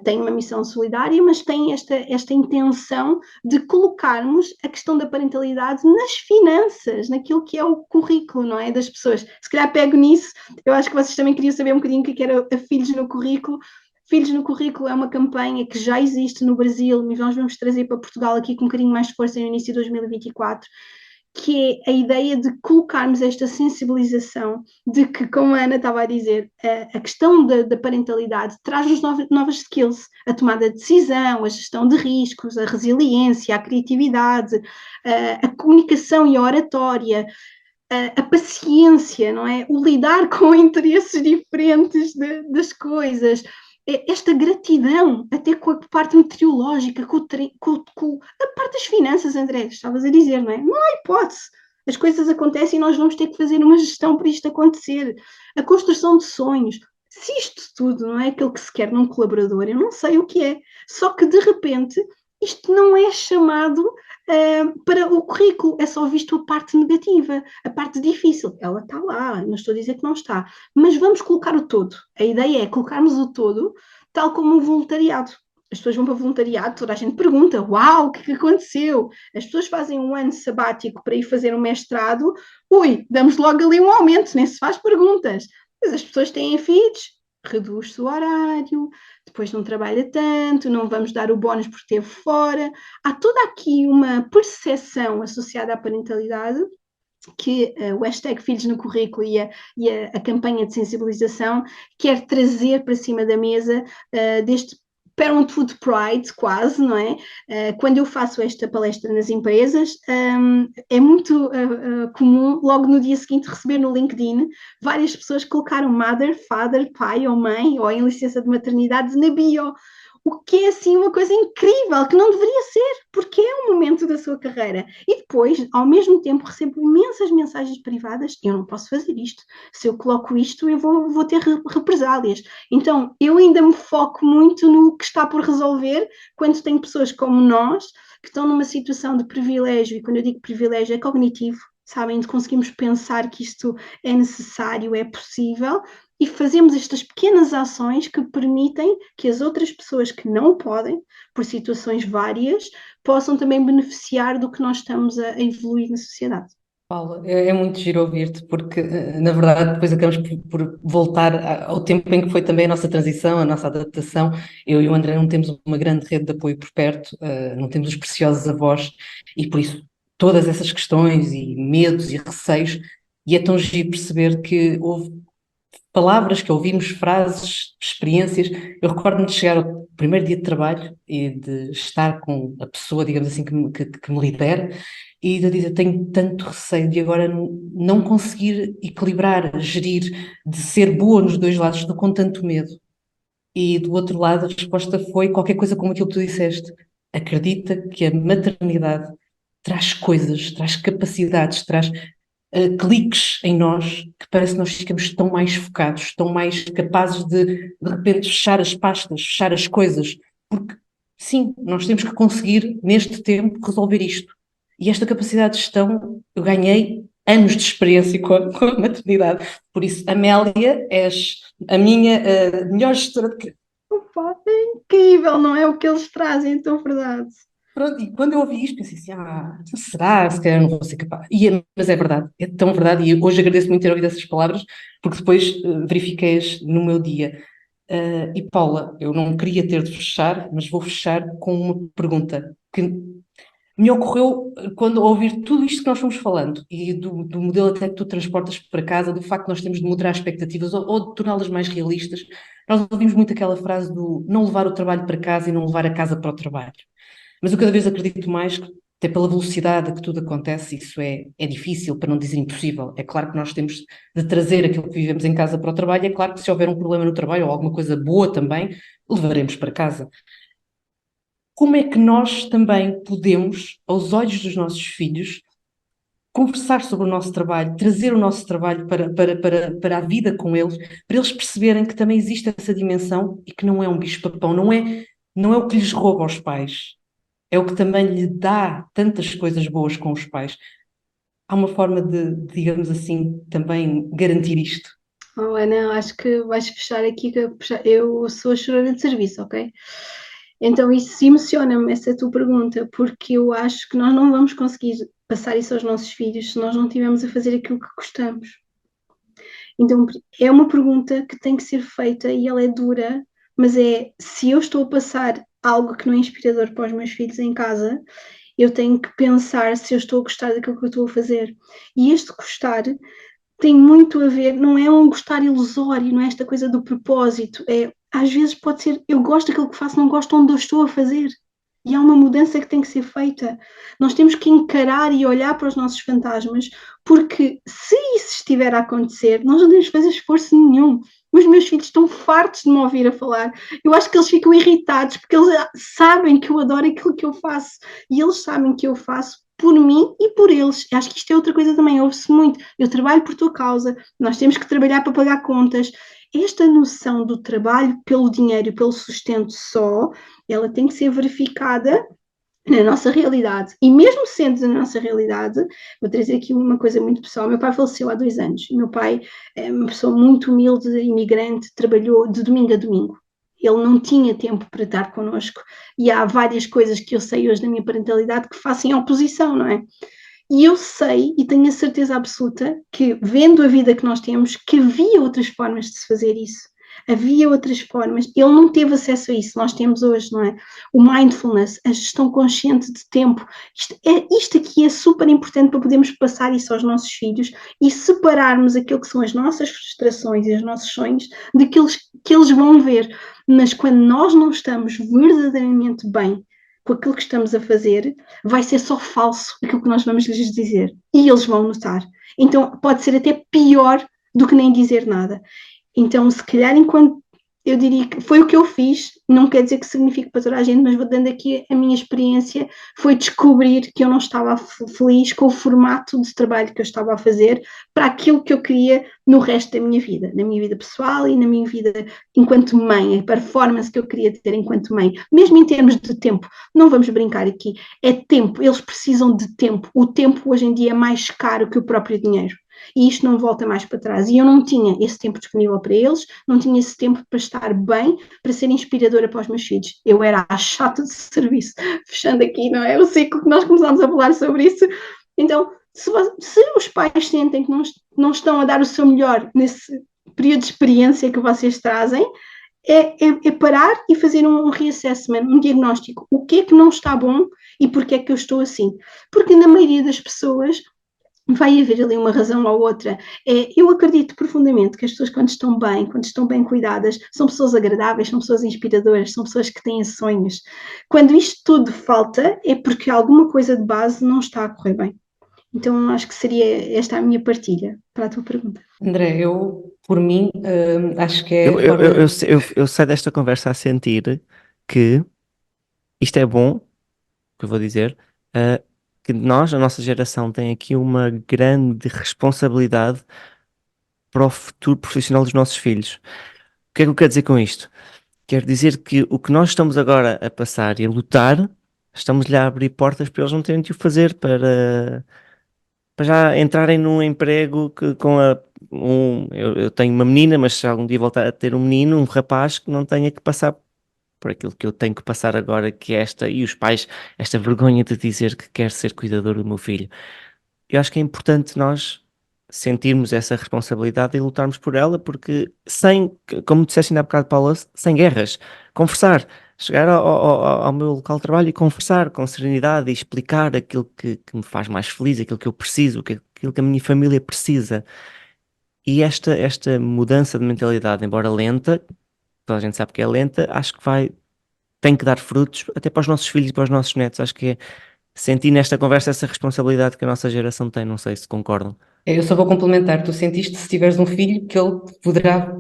Tem uma missão solidária, mas tem esta intenção de colocarmos a questão da parentalidade nas finanças, naquilo que é o currículo, não é? Das pessoas. Se calhar pego nisso, eu acho que vocês também queriam saber um bocadinho o que era a Filhos no Currículo. Filhos no Currículo é uma campanha que já existe no Brasil, mas nós vamos trazer para Portugal aqui com um bocadinho mais de força no início de 2024, que é a ideia de colocarmos esta sensibilização de que, como a Ana estava a dizer, a questão da parentalidade traz-nos novas skills, a tomada de decisão, a gestão de riscos, a resiliência, a criatividade, a comunicação e a oratória, a paciência, não é? O lidar com interesses diferentes das coisas, esta gratidão, até com a parte meteorológica, com a parte das finanças, André, estavas a dizer, não é? Não há hipótese. As coisas acontecem e nós vamos ter que fazer uma gestão para isto acontecer. A construção de sonhos. Se isto tudo não é aquilo que se quer num colaborador, eu não sei o que é. Só que, de repente, isto não é chamado para o currículo, é só visto a parte negativa, a parte difícil. Ela está lá, não estou a dizer que não está, mas vamos colocar o todo. A ideia é colocarmos o todo, tal como um voluntariado. As pessoas vão para voluntariado, toda a gente pergunta, uau, o que aconteceu? As pessoas fazem um ano sabático para ir fazer um mestrado, damos logo ali um aumento, nem se faz perguntas. Mas as pessoas têm filhos, reduz-se o horário, depois não trabalha tanto, não vamos dar o bónus porque esteve fora. Há toda aqui uma percepção associada à parentalidade que o hashtag Filhos no Currículo e a campanha de sensibilização quer trazer para cima da mesa deste Parenthood Pride, quase, não é? Quando eu faço esta palestra nas empresas, é muito comum, logo no dia seguinte, receber no LinkedIn várias pessoas que colocaram mother, father, pai ou mãe, ou em licença de maternidade na bio. O que é assim uma coisa incrível, que não deveria ser, porque é um momento da sua carreira. E depois, ao mesmo tempo, recebo imensas mensagens privadas, eu não posso fazer isto, se eu coloco isto eu vou ter represálias. Então, eu ainda me foco muito no que está por resolver, quando tenho pessoas como nós, que estão numa situação de privilégio, e quando eu digo privilégio é cognitivo, sabem, de conseguirmos pensar que isto é necessário, é possível, e fazemos estas pequenas ações que permitem que as outras pessoas que não podem, por situações várias, possam também beneficiar do que nós estamos a evoluir na sociedade. Paula, é muito giro ouvir-te, porque na verdade depois acabamos por voltar ao tempo em que foi também a nossa transição, a nossa adaptação. Eu e o André não temos uma grande rede de apoio por perto, não temos os preciosos avós, e por isso todas essas questões e medos e receios, e é tão giro perceber que houve palavras que ouvimos, frases, experiências. Eu recordo-me de chegar ao primeiro dia de trabalho e de estar com a pessoa, digamos assim, que me lidera e de dizer: tenho tanto receio de agora não conseguir equilibrar, gerir, de ser boa nos dois lados, estou com tanto medo. E do outro lado, a resposta foi qualquer coisa como aquilo que tu disseste. Acredita que a maternidade traz coisas, traz capacidades, traz cliques em nós que parece que nós ficamos tão mais focados, tão mais capazes de repente fechar as pastas, fechar as coisas, porque sim, nós temos que conseguir neste tempo resolver isto. E esta capacidade de gestão eu ganhei anos de experiência com a maternidade. Por isso, Amélia, és a minha melhor gestora de. Opa, é incrível, não é o que eles trazem, então, verdade. Pronto, e quando eu ouvi isto, pensei assim: será? Se calhar não vou ser capaz. Mas é verdade, é tão verdade, e hoje agradeço muito ter ouvido essas palavras, porque depois verifiquei-as no meu dia. E Paula, eu não queria ter de fechar, mas vou fechar com uma pergunta que me ocorreu quando ouvir tudo isto que nós fomos falando, e do modelo até que tu transportas para casa, do facto de nós temos de moderar expectativas ou de torná-las mais realistas. Nós ouvimos muito aquela frase do não levar o trabalho para casa e não levar a casa para o trabalho. Mas eu cada vez acredito mais que, até pela velocidade a que tudo acontece, isso é difícil, para não dizer impossível. É claro que nós temos de trazer aquilo que vivemos em casa para o trabalho, é claro que se houver um problema no trabalho ou alguma coisa boa também, levaremos para casa. Como é que nós também podemos, aos olhos dos nossos filhos, conversar sobre o nosso trabalho, trazer o nosso trabalho para a vida com eles, para eles perceberem que também existe essa dimensão e que não é um bicho-papão, não é o que lhes rouba aos pais, é o que também lhe dá tantas coisas boas com os pais. Há uma forma de, digamos assim, também garantir isto. Oh, Ana, acho que vais fechar aqui, que eu sou a chorona de serviço, ok? Então isso emociona-me, essa tua pergunta, porque eu acho que nós não vamos conseguir passar isso aos nossos filhos se nós não estivermos a fazer aquilo que gostamos. Então é uma pergunta que tem que ser feita e ela é dura, mas é se eu estou a passar algo que não é inspirador para os meus filhos em casa, eu tenho que pensar se eu estou a gostar daquilo que eu estou a fazer. E este gostar tem muito a ver, não é um gostar ilusório, não é esta coisa do propósito, é, às vezes pode ser, eu gosto daquilo que faço, não gosto onde eu estou a fazer. E há uma mudança que tem que ser feita. Nós temos que encarar e olhar para os nossos fantasmas, porque se isso estiver a acontecer, nós não temos que fazer esforço nenhum. Os meus filhos estão fartos de me ouvir a falar. Eu acho que eles ficam irritados, porque eles sabem que eu adoro aquilo que eu faço. E eles sabem que eu faço por mim e por eles. Acho que isto é outra coisa também, ouve-se muito. Eu trabalho por tua causa, nós temos que trabalhar para pagar contas. Esta noção do trabalho pelo dinheiro e pelo sustento só, ela tem que ser verificada na nossa realidade. E mesmo sendo na nossa realidade, vou trazer aqui uma coisa muito pessoal. Meu pai faleceu há 2 anos. Meu pai é uma pessoa muito humilde, imigrante, trabalhou de domingo a domingo. Ele não tinha tempo para estar connosco. E há várias coisas que eu sei hoje da minha parentalidade que fazem oposição, não é? E eu sei e tenho a certeza absoluta que, vendo a vida que nós temos, que havia outras formas de se fazer isso. Havia outras formas. Ele não teve acesso a isso. Nós temos hoje, não é? O mindfulness, a gestão consciente de tempo. Isto aqui é super importante para podermos passar isso aos nossos filhos e separarmos aquilo que são as nossas frustrações e os nossos sonhos daqueles que eles vão ver. Mas quando nós não estamos verdadeiramente bem com aquilo que estamos a fazer, vai ser só falso aquilo que nós vamos lhes dizer. E eles vão notar. Então pode ser até pior do que nem dizer nada. Então, se calhar, enquanto eu diria que foi o que eu fiz, não quer dizer que signifique para toda a gente, mas vou dando aqui a minha experiência, foi descobrir que eu não estava feliz com o formato de trabalho que eu estava a fazer para aquilo que eu queria no resto da minha vida, na minha vida pessoal e na minha vida enquanto mãe, a performance que eu queria ter enquanto mãe, mesmo em termos de tempo. Não vamos brincar aqui, é tempo, eles precisam de tempo. O tempo hoje em dia é mais caro que o próprio dinheiro. E isto não volta mais para trás. E eu não tinha esse tempo disponível para eles, não tinha esse tempo para estar bem, para ser inspiradora para os meus filhos. Eu era a chata de serviço, fechando aqui, não é? O ciclo que nós começámos a falar sobre isso, Então, se os pais sentem que não estão a dar o seu melhor nesse período de experiência que vocês trazem, é parar e fazer um reassessment, um diagnóstico. O que é que não está bom e porquê é que eu estou assim? Porque na maioria das pessoas vai haver ali uma razão ou outra. Eu acredito profundamente que as pessoas, quando estão bem cuidadas, são pessoas agradáveis, são pessoas inspiradoras, são pessoas que têm sonhos. Quando isto tudo falta, é porque alguma coisa de base não está a correr bem. Então, acho que seria esta a minha partilha para a tua pergunta. André, eu, por mim, acho que é Eu, a eu, forma... eu, eu saio desta conversa a sentir que isto é bom, que eu vou dizer, que nós, a nossa geração, tem aqui uma grande responsabilidade para o futuro profissional dos nossos filhos. O que é que eu quero dizer com isto? Quero dizer que o que nós estamos agora a passar e a lutar, estamos-lhe a abrir portas para eles não terem de o fazer, para já entrarem num emprego que eu tenho uma menina, mas se algum dia voltar a ter um menino, um rapaz, que não tenha que passar por aquilo que eu tenho que passar agora, que é e os pais, esta vergonha de dizer que quer ser cuidador do meu filho. Eu acho que é importante nós sentirmos essa responsabilidade e lutarmos por ela, porque como disseste ainda há bocado, Paula, sem guerras, conversar, chegar ao meu local de trabalho e conversar com serenidade e explicar aquilo que me faz mais feliz, aquilo que eu preciso, aquilo que a minha família precisa. E esta mudança de mentalidade, embora lenta, toda a gente sabe que é lenta, acho que tem que dar frutos até para os nossos filhos e para os nossos netos. Acho que senti nesta conversa essa responsabilidade que a nossa geração tem, não sei se concordam. Eu só vou complementar. Tu sentiste, se tiveres um filho, que ele poderá,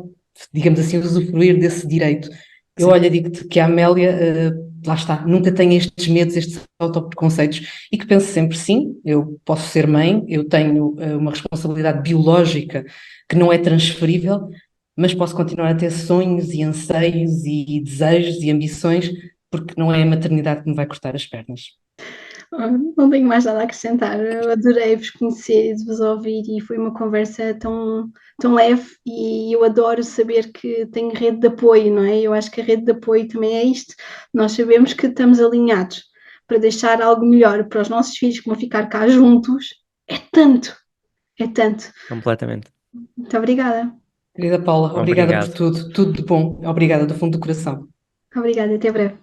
digamos assim, usufruir desse direito. Eu, Sim. olha, digo-te que a Amélia, lá está, nunca tem estes medos, estes autopreconceitos, e que penso sempre, sim, eu posso ser mãe, eu tenho uma responsabilidade biológica que não é transferível, mas posso continuar a ter sonhos e anseios e desejos e ambições, porque não é a maternidade que me vai cortar as pernas. Não tenho mais nada a acrescentar. Eu adorei vos conhecer e de vos ouvir, e foi uma conversa tão leve, e eu adoro saber que tenho rede de apoio, não é? Eu acho que a rede de apoio também é isto. Nós sabemos que estamos alinhados para deixar algo melhor para os nossos filhos, que vão ficar cá juntos. É tanto. Completamente. Muito obrigada. Querida Paula, obrigada por Obrigado. tudo de bom. Obrigada do fundo do coração. Obrigada, até breve.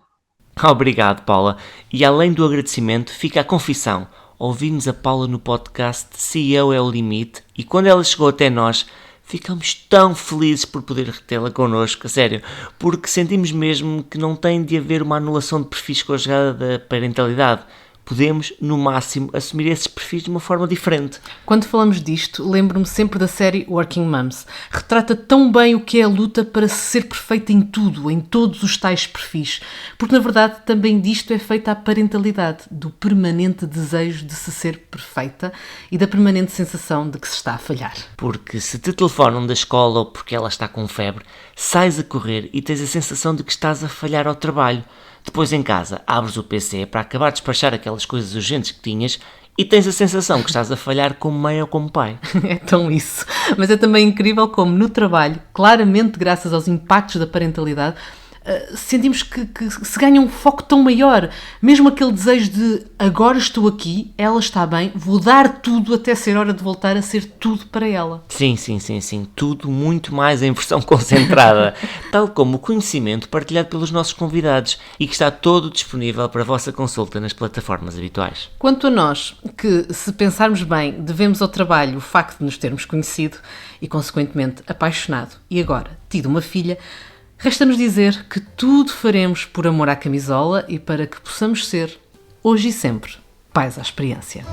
Obrigado, Paula. E além do agradecimento, fica a confissão. Ouvimos a Paula no podcast CEO é o Limite, e quando ela chegou até nós, ficamos tão felizes por poder retê-la connosco, a sério, porque sentimos mesmo que não tem de haver uma anulação de perfis com a chegada da parentalidade. Podemos, no máximo, assumir esses perfis de uma forma diferente. Quando falamos disto, lembro-me sempre da série Working Moms. Retrata tão bem o que é a luta para ser perfeita em tudo, em todos os tais perfis. Porque, na verdade, também disto é feita a parentalidade, do permanente desejo de se ser perfeita e da permanente sensação de que se está a falhar. Porque se te telefonam da escola ou porque ela está com febre, sais a correr e tens a sensação de que estás a falhar ao trabalho. Depois em casa, abres o PC para acabar de despachar aquelas coisas urgentes que tinhas e tens a sensação que estás a falhar como mãe ou como pai. É tão isso. Mas é também incrível como no trabalho, claramente graças aos impactos da parentalidade, sentimos que se ganha um foco tão maior. Mesmo aquele desejo de agora estou aqui, ela está bem, vou dar tudo até ser hora de voltar a ser tudo para ela. Sim. Tudo muito mais em versão concentrada. Tal como o conhecimento partilhado pelos nossos convidados e que está todo disponível para a vossa consulta nas plataformas habituais. Quanto a nós, que se pensarmos bem, devemos ao trabalho o facto de nos termos conhecido e, consequentemente, apaixonado e agora tido uma filha, resta-nos dizer que tudo faremos por amor à camisola e para que possamos ser, hoje e sempre, pais à experiência.